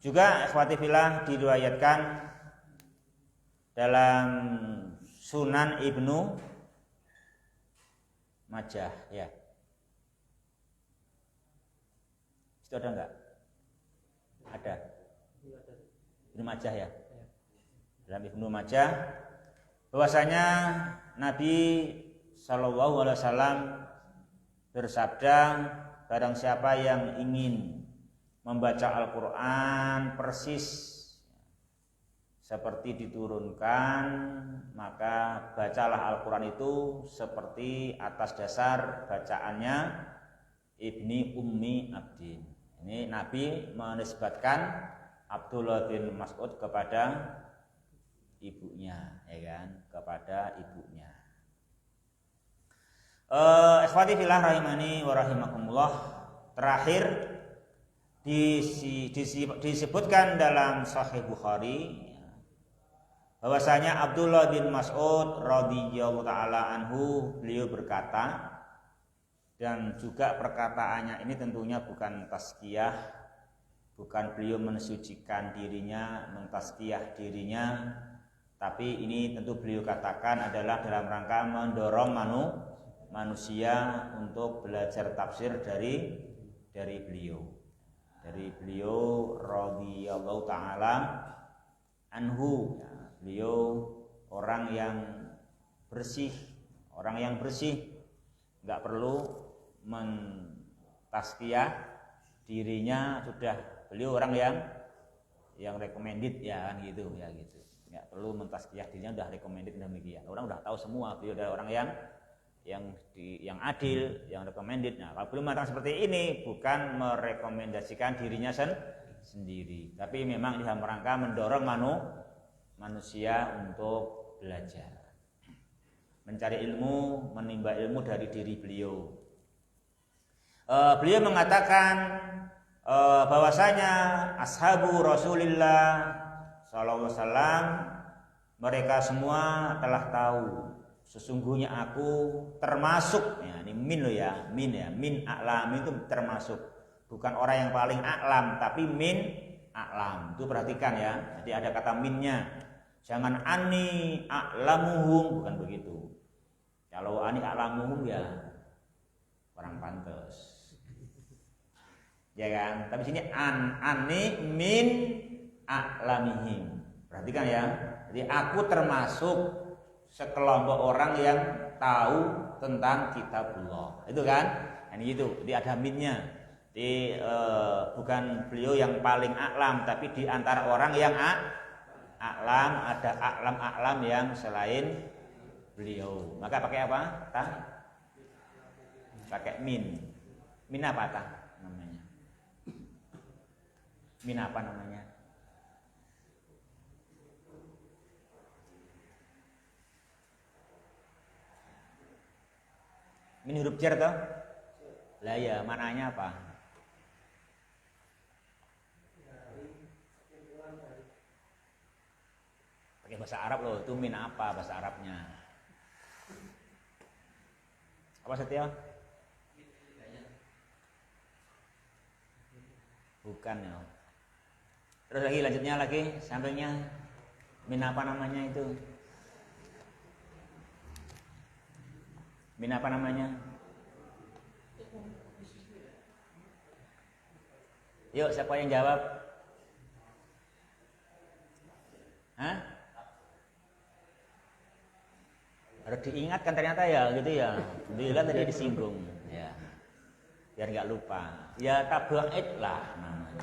B: Juga ikhwati fillah diriwayatkan dalam Sunan Ibnu Majah, ya. Itu ada enggak? Ada. Ibnu Majah ya. Dalam Ibnu Majah bahwasanya Nabi Shallallahu Alaihi Wasallam bersabda, barang siapa yang ingin membaca Al-Quran persis seperti diturunkan, maka bacalah Al-Quran itu seperti atas dasar bacaannya Ibni Ummi Abdin, Ini Nabi menisbatkan Abdullah bin Mas'ud kepada ibunya, ya kan, kepada ibunya. Ikhwati fillah rahimani wa rahimakumullah. Terakhir disebutkan dalam Sahih Bukhari bahwasanya Abdullah bin Mas'ud radhiyallahu taala anhu, beliau berkata, dan juga perkataannya ini tentunya bukan tazkiyah, bukan beliau mensucikan dirinya, mentazkiyah dirinya, tapi ini tentu beliau katakan adalah dalam rangka mendorong manusia untuk belajar tafsir dari beliau. Dari beliau radhiyallahu taala anhu. Beliau orang yang bersih, nggak perlu mentazkiyah dirinya, sudah beliau orang yang recommended ya kan gitu ya gitu. Nggak perlu mentazkiyah dirinya, udah recommended demikian. Orang udah tahu semua beliau adalah orang yang adil, yang recommended. Nah, kalau belum mengatakan seperti ini, bukan merekomendasikan dirinya sendiri, tapi memang dalam rangka mendorong manusia untuk belajar, mencari ilmu, menimba ilmu dari diri beliau. Beliau mengatakan bahwasanya ashabu Rasulillah sallallahu alaihi wasallam, mereka semua telah tahu sesungguhnya aku termasuk, ya ini min loh ya, min a'lam itu termasuk, bukan orang yang paling a'lam, tapi min a'lam. Itu perhatikan ya, jadi ada kata minnya, jangan ani a'lamuhum, bukan begitu. Kalau ani a'lamuhum ya orang pantas, ya kan, tapi sini ani min a'lamihim, perhatikan ya, jadi aku termasuk sekelompok orang yang tahu tentang kitabullah, itu kan, ini itu, jadi ada minnya. Jadi bukan beliau yang paling a'lam, tapi di antara orang yang a'lam, ada a'lam yang selain beliau. Maka pakai apa? Pakai min. Min apa namanya? Min apa namanya? Min huruf jar toh? Lah ya, mananya apa? Pakai bahasa Arab loh, itu min apa bahasa Arabnya? Apa Setia? Bukan ya. Terus lagi lanjutnya lagi sampingnya min apa namanya itu? Min apa namanya? Yuk, siapa yang jawab? Hah? Harus diingatkan ternyata ya, gitu ya. Bila tadi disinggung, ya. Biar nggak lupa. Ya tabaid lah namanya.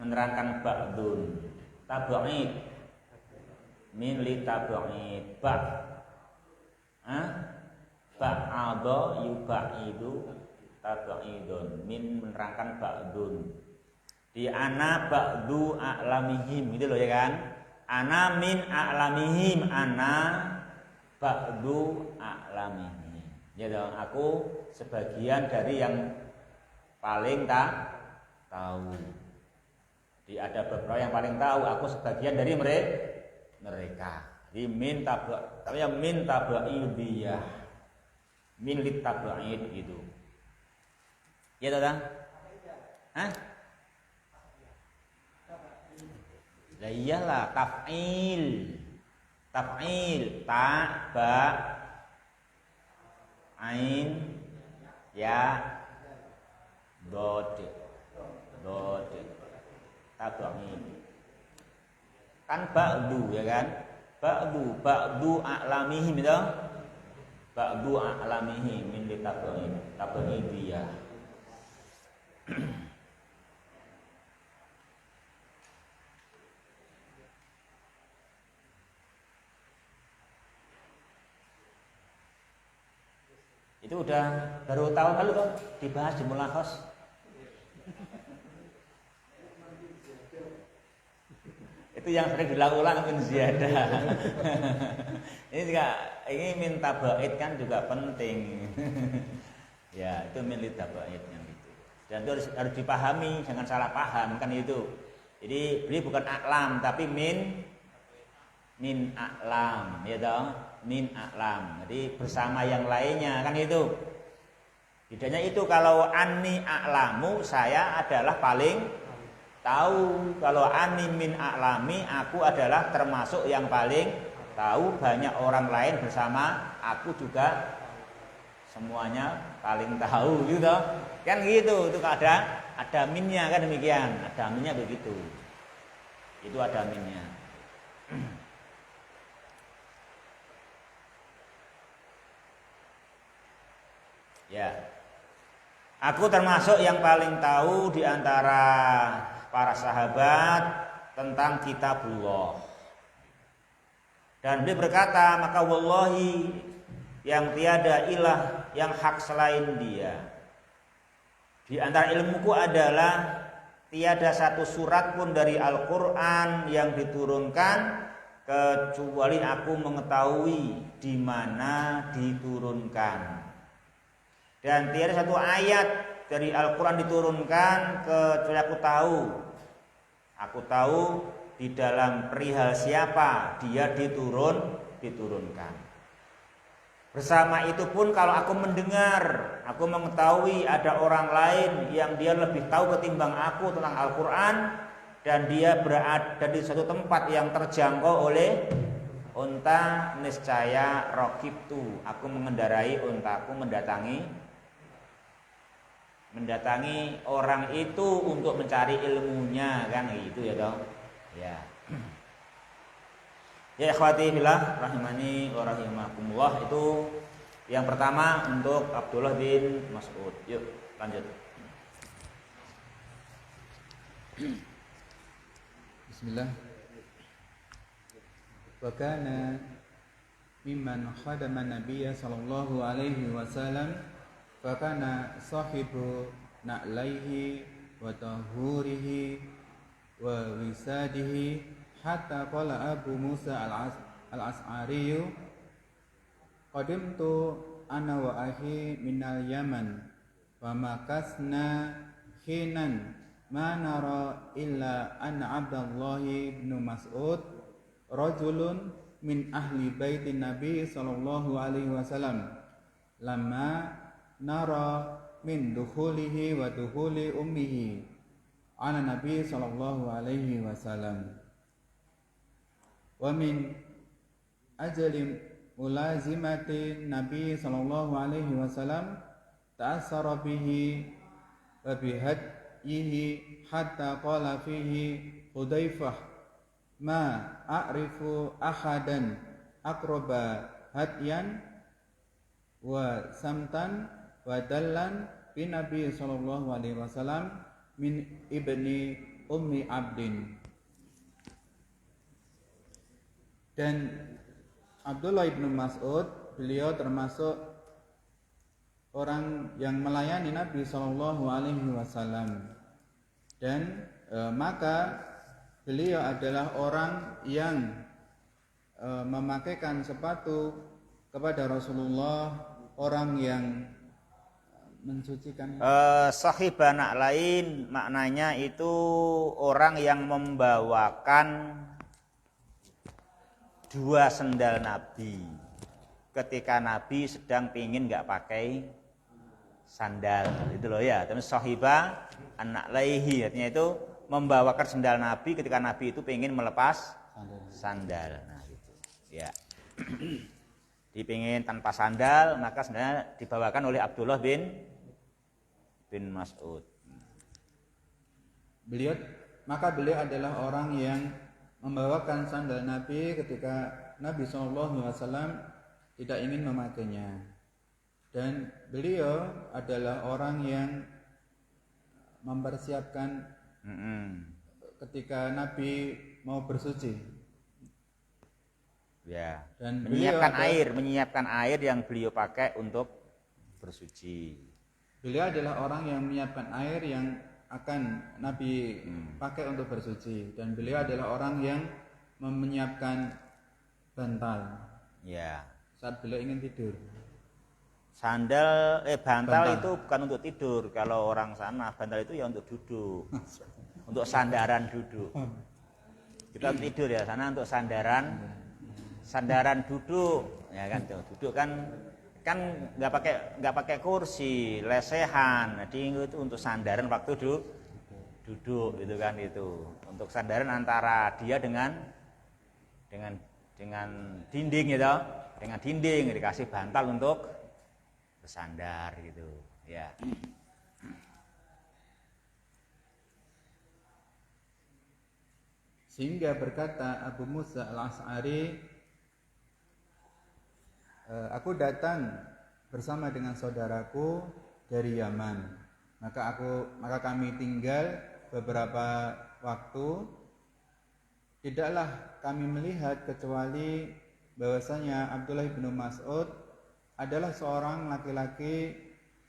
B: Menerangkan ba'dun. Tabaid. Min li tabaid. Ba'adha yuba'idu tabaidun. Min menerangkan ba'dun. Di ana ba'du a'lamihim, gitu loh ya kan? Ana min a'lamihim, ana ba'du a'lamihim. Ya dong, aku sebagian dari yang paling tahu. Di ada beberapa yang paling tahu, aku sebagian dari mereka. Di min tabaidiyah. Min lit tabaid gitu. Ya toh? Hah? Lah iyalah taf'il. Taf'il ta ba ain ya dod tabaid. Kan ba'du ya kan? Ba'du a'lamihim itu. Ba'du a'lamihim min tabaidiyah. Itu udah baru tahun lalu kok dibahas di Mulakhos. Itu yang sering dilakukan min ziyadah. Ini min tabaid kan juga penting. Ya, itu min tabaid yang itu. Dan itu harus dipahami, jangan salah paham kan itu. Jadi beliau bukan a'lam tapi min a'lam, ya toh? Min a'lam. Jadi bersama yang lainnya kan itu. Bedanya itu kalau anni a'lamu saya adalah paling tahu. Kalau ani min a'lami aku adalah termasuk yang paling tahu. Banyak orang lain bersama aku juga semuanya paling tahu gitu. Kan gitu. Itu ada minnya kan demikian. Ada minnya begitu. Itu ada minnya. Ya. Aku termasuk yang paling tahu di antara para sahabat tentang kitabullah. Dan beliau berkata, maka wallahi yang tiada ilah yang hak selain dia. Di antara ilmuku adalah tiada satu surat pun dari Al-Quran yang diturunkan kecuali aku mengetahui di mana diturunkan. Dan tiada satu ayat dari Al-Quran diturunkan kecuali aku tahu. Aku tahu di dalam perihal siapa dia diturunkan. Bersama itu pun kalau aku mendengar, aku mengetahui ada orang lain yang dia lebih tahu ketimbang aku tentang Al-Quran. Dan dia berada di suatu tempat yang terjangkau oleh unta, niscaya raqibtu, aku mengendarai untaku mendatangi orang itu untuk mencari ilmunya kan gitu ya toh. Ya. Ya ikhwati fillah rahimani wa rahimakumullah, itu yang pertama untuk Abdullah bin Mas'ud. Yuk lanjut.
A: Bismillah. Wa kana mimman khadama nabiyya sallallahu alaihi wasallam fa kana sahibu na'laihi wa tahurihi wa wisadihi hatta qala Abu Musa al-As'ari qadimtu ana wa akhi minal Yaman wa makasna khinan ma nara illa anna Abdullah bin Mas'ud rajulun min ahli baitin Nabi sallallahu alaihi wasallam lamma nara min dukhulihi wa dukhuli ummihi ala Nabi sallallahu alaihi wasallam wa min ajli mulazimati Nabi sallallahu alaihi wasallam ta'assara bihi wa bihadyihi hatta qala fihi Hudzaifah ma a'rifu ahadan aqraba hadyan wa samtan wa dallan bin Nabi sallallahu alaihi wasallam min ibni ummi abdin. Dan Abdullah ibnu Mas'ud, beliau termasuk orang yang melayani Nabi sallallahu alaihi wasallam. Dan maka beliau adalah orang yang memakaikan sepatu kepada Rasulullah, orang yang mensucikan.
B: Sahibana lain maknanya itu orang yang membawakan dua sendal Nabi ketika Nabi sedang pingin nggak pakai sandal itu loh ya. Terus sahiba anak laihi artinya itu membawakan sendal Nabi ketika Nabi itu pingin melepas sandal. Nah gitu ya. Dipingin tanpa sandal, maka sandalnya dibawakan oleh Abdullah bin Mas'ud.
A: Maka beliau adalah orang yang membawakan sandal Nabi ketika Nabi SAW tidak ingin memakainya. Dan beliau adalah orang yang mempersiapkan ketika Nabi mau bersuci.
B: Ya.
A: Dan
B: menyiapkan air yang beliau pakai untuk bersuci.
A: Beliau adalah orang yang menyiapkan air yang akan Nabi pakai untuk bersuci, dan beliau adalah orang yang menyiapkan bantal
B: Ya.
A: saat beliau ingin tidur.
B: Bantal itu bukan untuk tidur. Kalau orang sana bantal itu ya untuk duduk. Untuk sandaran duduk. Kita tidur ya, sana untuk sandaran duduk, ya kan tuh. Duduk kan nggak pakai kursi, lesehan. Jadi itu untuk sandaran waktu duduk gitu kan itu. Untuk sandaran antara dia dengan dinding gitu. Dengan dinding dikasih bantal untuk bersandar gitu, ya.
A: Sehingga berkata Abu Musa al-Asy'ari, aku datang bersama dengan saudaraku dari Yaman. Maka kami tinggal beberapa waktu. Tidaklah kami melihat kecuali bahwasanya Abdullah bin Mas'ud adalah seorang laki-laki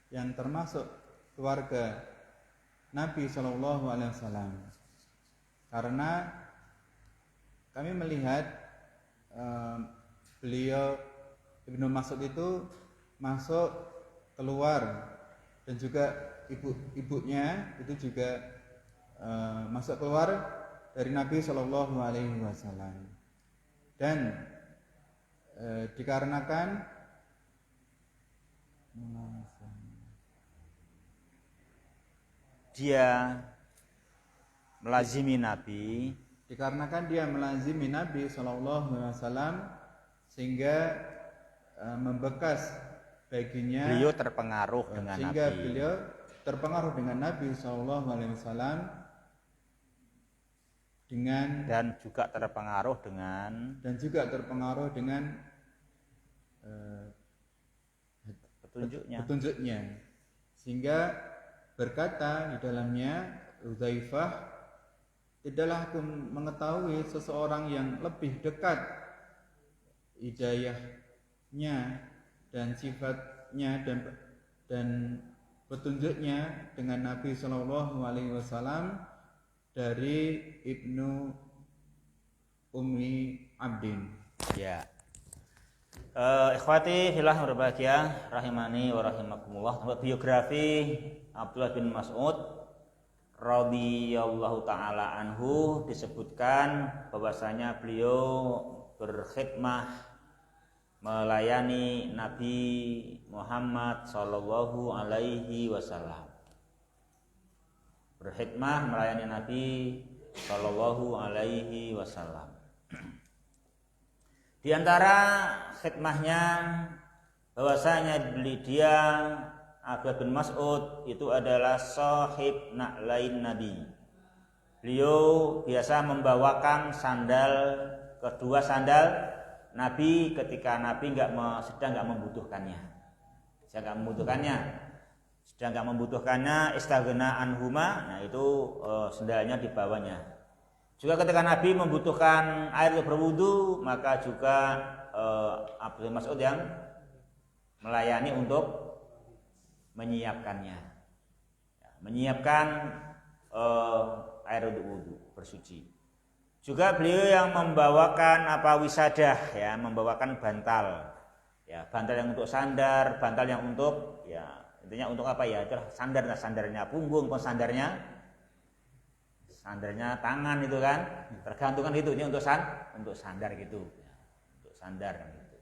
A: yang termasuk keluarga Nabi Shallallahu Alaihi Wasallam. Karena kami melihat beliau Ibnu Mas'ud itu masuk keluar, dan juga ibunya itu juga masuk keluar dari Nabi Shallallahu Alaihi Wasallam. Dan dikarenakan
B: dia melazimi Nabi,
A: Shallallahu Alaihi Wasallam, sehingga membekas baginya,
B: beliau terpengaruh dengan
A: sehingga
B: Nabi.
A: Beliau terpengaruh dengan Nabi Shallallahu Alaihi Wasallam, dan juga terpengaruh dengan petunjuknya, sehingga berkata di dalamnya Hudzaifah, tidaklah aku mengetahui seseorang yang lebih dekat hidayahnya dan sifatnya dan petunjuknya dengan Nabi Shallallahu Alaihi Wasallam dari Ibnu Ummi Abdin.
B: Ya. Ikhwati fillah berbahagia rahimani wa rahimakumullah. Biografi Abdullah bin Mas'ud radhiyallahu taala anhu disebutkan bahwasanya beliau berkhidmah melayani Nabi Muhammad sallallahu alaihi wasallam. Berkhidmah melayani Nabi sallallahu alaihi wasallam. Di antara khidmahnya bahwasanya dia Abdullah bin Mas'ud itu adalah sahib na'lain Nabi. Beliau biasa membawakan kedua sandal Nabi ketika Nabi sedang nggak membutuhkannya, istaghna anhuma, nah itu sandalnya dibawanya. Juga ketika Nabi membutuhkan air untuk berwudu, maka juga Abdul Mas'ud yang melayani untuk menyiapkannya, menyiapkan air untuk wudu bersuci. Juga beliau yang membawakan wisadah, ya, membawakan bantal, ya, bantal yang untuk sandar, bantal yang untuk, ya, intinya untuk apa ya? Itulah sandarnya punggung, sandarnya tangan itu kan, tergantung kan itu, ini untuk sandar gitu, untuk sandar kan gitu.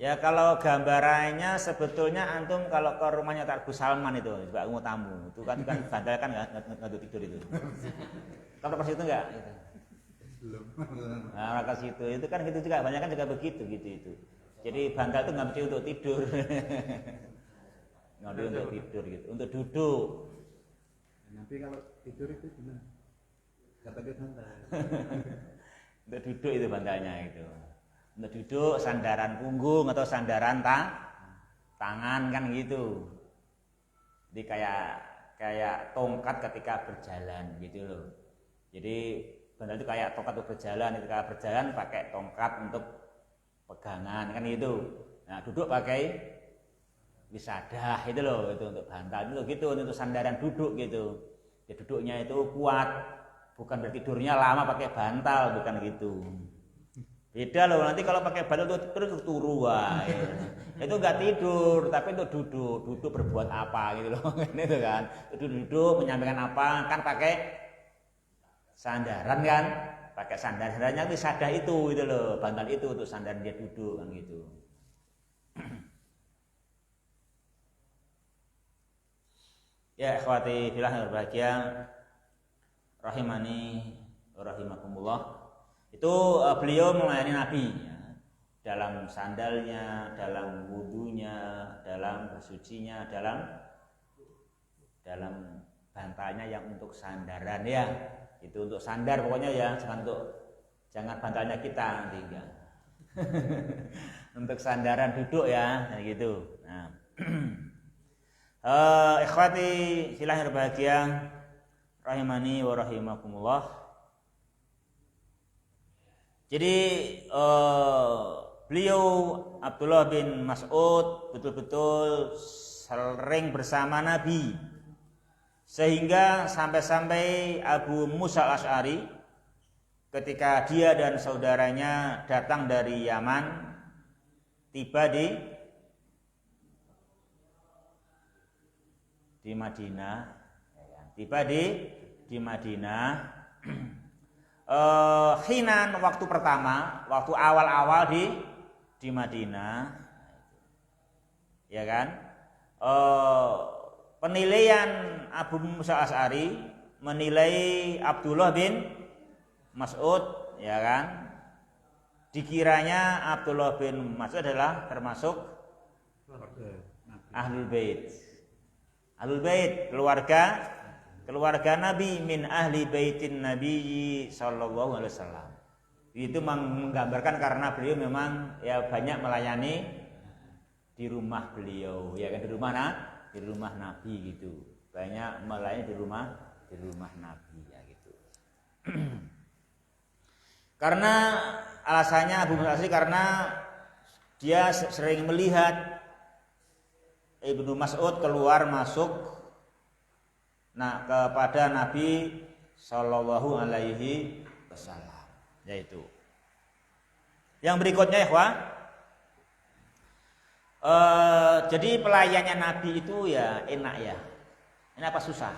B: Ya kalau gambarannya sebetulnya antum kalau ke rumahnya Tarbu Salman itu, juga mau tamu, itu kan bantal kan nggak tidur itu. Kalau pas itu enggak? Gitu. Belum. Nah pas itu kan gitu juga, banyak kan juga begitu gitu itu. Jadi bantal itu nggak mesti untuk tidur, nggak mesti untuk tidur gitu, untuk duduk.
A: Nanti kalau tidur itu gimana? Gak pakai bantal.
B: Untuk duduk itu bantalnya itu. Untuk duduk sandaran punggung atau sandaran tangan kan gitu. Jadi kayak tongkat ketika berjalan gitu loh. Jadi bantal itu kayak tongkat untuk berjalan, ketika berjalan pakai tongkat untuk pegangan kan gitu. Nah, duduk pakai wisadah itu loh, itu untuk bantal itu gitu, untuk sandaran duduk gitu. Ya, duduknya itu kuat, bukan berarti tidurnya lama pakai bantal, bukan gitu. Beda loh, nanti kalau pakai bantal itu terus turu ya. Itu enggak tidur, tapi untuk duduk berbuat apa gitu loh. Itu kan, duduk menyampaikan apa, kan pakai sandaran kan, pakai sandarannya wisadah itu gitu loh, bantal itu untuk sandaran dia duduk kan gitu. Ya ikhwati fillah yang berbahagia, rahimani rahimakumullah. Itu beliau melayani Nabi ya, dalam sandalnya, dalam wudunya, dalam bersucinya, dalam bantalnya yang untuk sandaran ya. Itu untuk sandar pokoknya ya, jangan bantalnya kita nanti enggak. Untuk sandaran duduk ya, kayak gitu. Nah. Ikhwati fillah yang berbahagia, rahimani wa rahimakumullah. Jadi beliau Abdullah bin Mas'ud betul-betul sering bersama Nabi, sehingga sampai-sampai Abu Musa al-Asy'ari ketika dia dan saudaranya datang dari Yaman, tiba di Madinah, tiba di Madinah. Khinan waktu pertama, waktu awal-awal di Madinah, ya kan? Penilaian Abu Musa al-Asy'ari menilai Abdullah bin Mas'ud, ya kan? Dikiranya Abdullah bin Mas'ud adalah termasuk Ahlul Bait. Ahlul Bait, keluarga Nabi, min ahli baitin Nabi sallallahu alaihi wasallam. Itu menggambarkan karena beliau memang ya banyak melayani di rumah beliau, ya kan, di rumah Nabi gitu. Banyak melayani di rumah Nabi ya gitu. Karena alasannya Abu Musa al-Asy'ari karena dia sering melihat Ibnu Mas'ud keluar masuk kepada Nabi sallallahu alaihi wasallam. Yaitu. Yang berikutnya ikhwah, jadi pelayannya Nabi itu ya enak ya. Ini apa susah?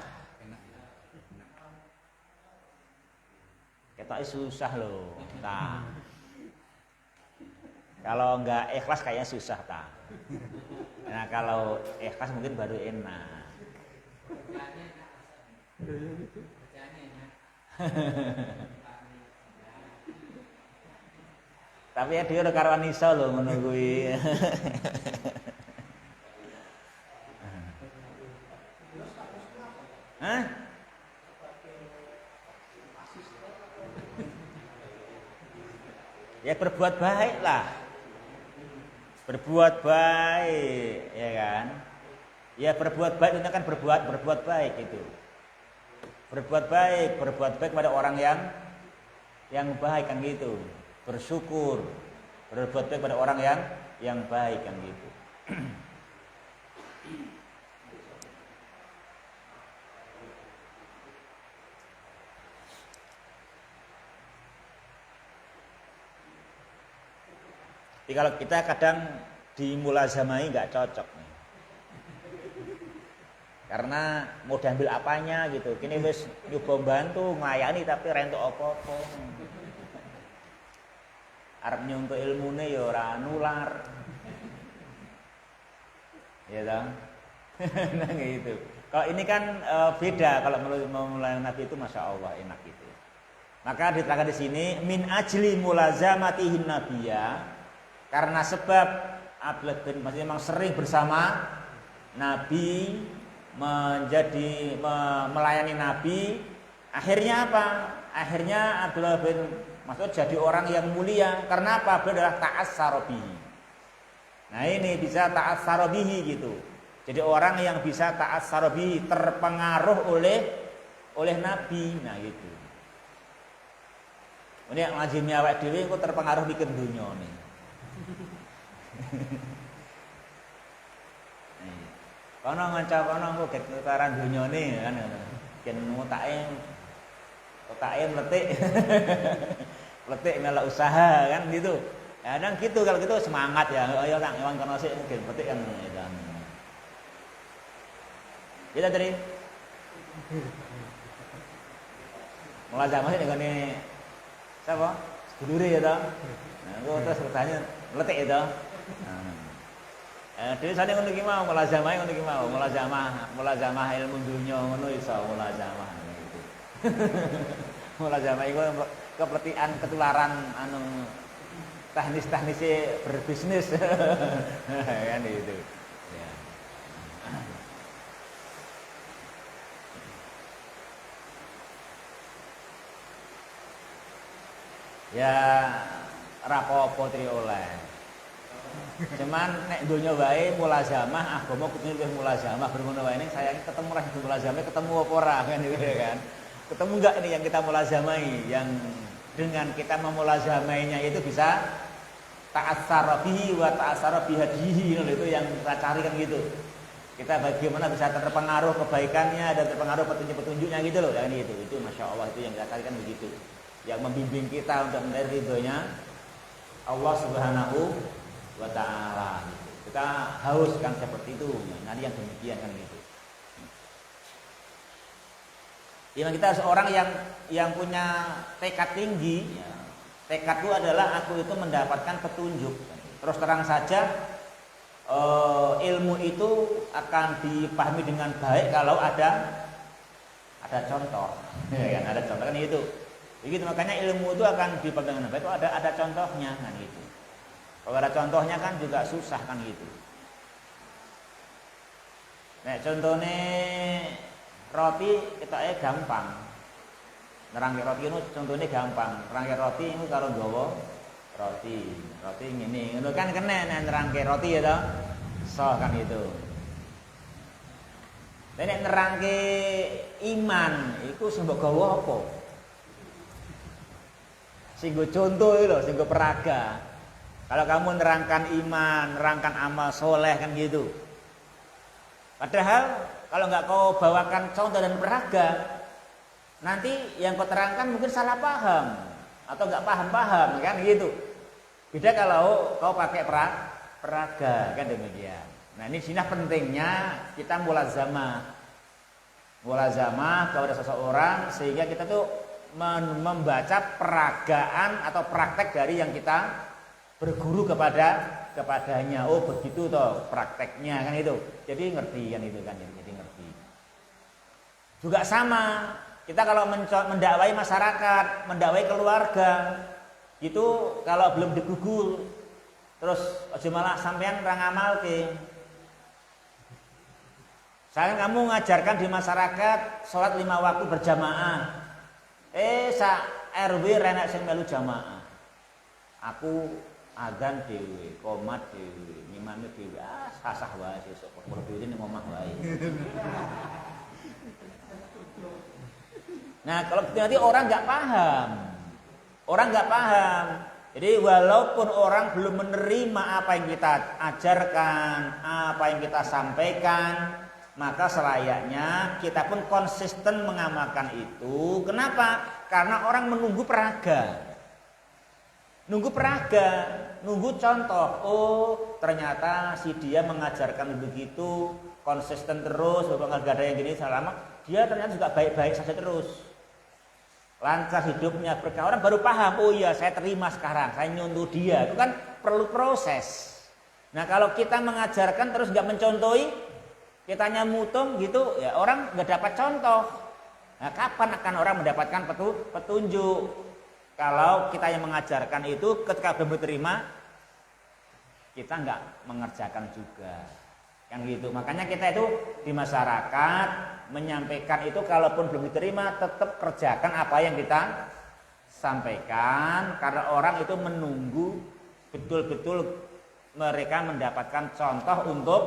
B: Ketoknya susah loh. Nah. Kalau enggak ikhlas kayaknya susah ta. Nah, kalau ikhlas mungkin baru enak. Tapi ya dia udah karuan iso loh menunggui. Hah? Ya berbuat baik lah. Berbuat baik, ya kan? Ya berbuat baik itu kan berbuat baik itu. Berbuat baik pada orang yang baik kan gitu. Bersyukur, berbuat baik pada orang yang baik kan gitu. Jadi kalau kita kadang dimulazamai nggak cocok nih. Karena mau diambil apanya gitu. Kini wis nyoba bantu nglayani tapi rentuk apa-apa. Arep nyuntuk ilmune ya ora nular. Ya dong. Nah gitu. Kalau ini kan beda, kalau melayani Nabi itu Masya Allah enak gitu. Maka diterangkan di sini min ajli mulazamatihin nabiyya, karena sebab Abdullah bin Mas'ud memang sering bersama Nabi, melayani Nabi. Akhirnya apa? Akhirnya Abdullah bin Mas'ud jadi orang yang mulia. Karena apa? Beliau adalah ta'assara bihi. Nah ini bisa ta'assara bihi gitu. Jadi orang yang bisa ta'assara bihi, terpengaruh oleh Nabi. Nah gitu. Ini yang ngajimi awak dhewe kok terpengaruh bikin dunia nih. kono nganca kono engko get tutaran donyane kan ngono. Ken otake mletik. Mletik melok usaha kan gitu. Kadang gitu kalau gitu semangat ya. Ayo Kang, ewan kono sik gen mletik kan gitu. Kita tadi mulazamah nek ngene sapa? Sedulure ya to. Nah, engko terus bertanya mletik ya to. Dhewe sane ngono iki mau mulazamah ngono iki mau, mulazamah ilmu dunya ngono iso mulazamah gitu. Mulazamah iku kepletikan ketularan anu teknis-teknise berbisnis. Kan itu. Ya. Ya rapopo tri oleh. Cuman nek donya wae mulazamah agama kudu luwih mulazamah bermono wae ning saya ketemu ra mulazamah ketemu apa ora kan gitu kan. Ketemu enggak ini yang kita mulazamahi yang dengan kita memulazamainya itu bisa ta'assara bihi wa ta'assara bihadihi itu yang kita cari kan gitu. Kita bagaimana bisa terpengaruh kebaikannya dan terpengaruh petunjuk-petunjuknya gitu loh kan gitu. Itu Masya Allah itu yang kita cari kan begitu. Yang membimbing kita untuk mencari ridhonya Allah Subhanahu wa ta'ala gitu. Kita haus kan seperti itu. Nanti yang demikian kan gitu. Ya, kita harus orang yang punya tekad tinggi ya. Tekadku adalah aku itu mendapatkan petunjuk. Terus terang saja ilmu itu akan dipahami dengan baik kalau ada contoh. Ya kan, ada contoh kan itu. Begitu makanya ilmu itu akan dipahami dengan baik kalau ada contohnya kan gitu. Kalau ada contohnya kan juga susah kan gitu. Nah, contohnya roti kita gampang. Nerangke roti itu contohnya gampang. Nerangke roti itu karo nggawa roti ngene. Ngono kan kena nerangke roti ya toh. So kan itu. Nek nerangke iman iku sing mbok gawa apa? Sing go contoh iki lho, sing go peraga. Kalau kamu nerangkan iman, nerangkan amal soleh kan gitu. Padahal kalau nggak kau bawakan contoh dan peraga, nanti yang kau terangkan mungkin salah paham atau nggak paham kan gitu. Beda kalau kau pakai peraga kan demikian. Nah ini sini pentingnya kita mulazamah kepada seseorang sehingga kita tuh membaca peragaan atau praktek dari yang kita berguru kepadanya. Oh begitu toh prakteknya kan itu. Jadi ngerti kan itu kan jadi ngerti. Juga sama kita kalau mendakwai masyarakat, mendakwai keluarga itu kalau belum digugul terus aja malah sampean ra ngamalke. Saya kamu ngajarkan di masyarakat sholat 5 waktu berjamaah. Sa RW renek sing melu jamaah. Aku adzan dhewe, qomat dhewe, ngimame dhewe. Sasah wae sesuk perkara dhewe ning omah wae. Nah, kalau nanti orang nggak paham. Jadi walaupun orang belum menerima apa yang kita ajarkan, apa yang kita sampaikan, maka selayaknya kita pun konsisten mengamalkan itu. Kenapa? Karena orang menunggu peraga. Nunggu contoh. Oh, ternyata si dia mengajarkan begitu, konsisten terus, nggak ada yang gini selama dia ternyata juga baik-baik saja terus. Lancar hidupnya berkah, orang baru paham. Oh iya, saya terima sekarang, saya nyontoh dia. Itu kan perlu proses. Nah, kalau kita mengajarkan terus nggak mencontohi, kitanya mutung gitu, ya orang nggak dapat contoh. Nah, kapan akan orang mendapatkan petunjuk? Kalau kita yang mengajarkan itu ketika belum diterima, kita nggak mengerjakan juga. Yang gitu. Makanya kita itu di masyarakat menyampaikan itu kalaupun belum diterima tetap kerjakan apa yang kita sampaikan karena orang itu menunggu betul-betul mereka mendapatkan contoh untuk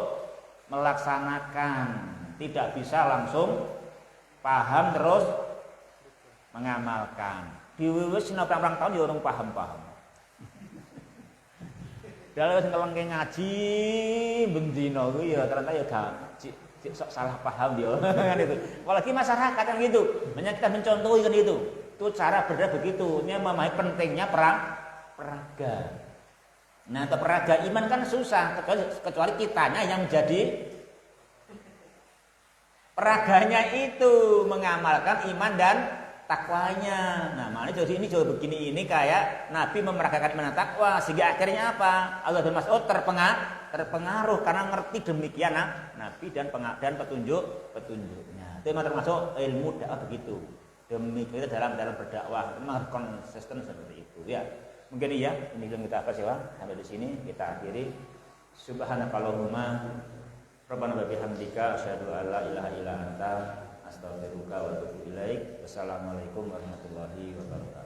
B: melaksanakan. Tidak bisa langsung paham terus mengamalkan. Diwiwis sinau perang tahun ya orang paham. Budal wis ngelengke ngaji bendina kuwi ya ternyata ya gak sok salah paham dia kan itu. Apalagi masyarakat kan gitu. Banyak kita mencontohi kan itu. Itu cara berada begitu. Ini memahami pentingnya peraga. Nah, untuk peraga iman kan susah kecuali kitanya yang jadi peraganya itu mengamalkan iman dan takwanya. Nah, makanya jadi ini juga begini ini kayak Nabi memeragakan iman dan takwa sehingga akhirnya apa? Allah bin Mas'ud terpengaruh karena ngerti demikian Nabi dan petunjuknya. Itu memang termasuk ilmu dakwah begitu. Demikian kita dalam berdakwah memang konsisten seperti itu ya. Mungkin iya ini belum kita bahas ya. Sampai di sini kita akhiri. Subhanakallahumma rabbana wa bihamdika asyhadu an la ilaha illa anta astaghfiruka wa atubu ilaik. Wassalamualaikum warahmatullahi wabarakatuh.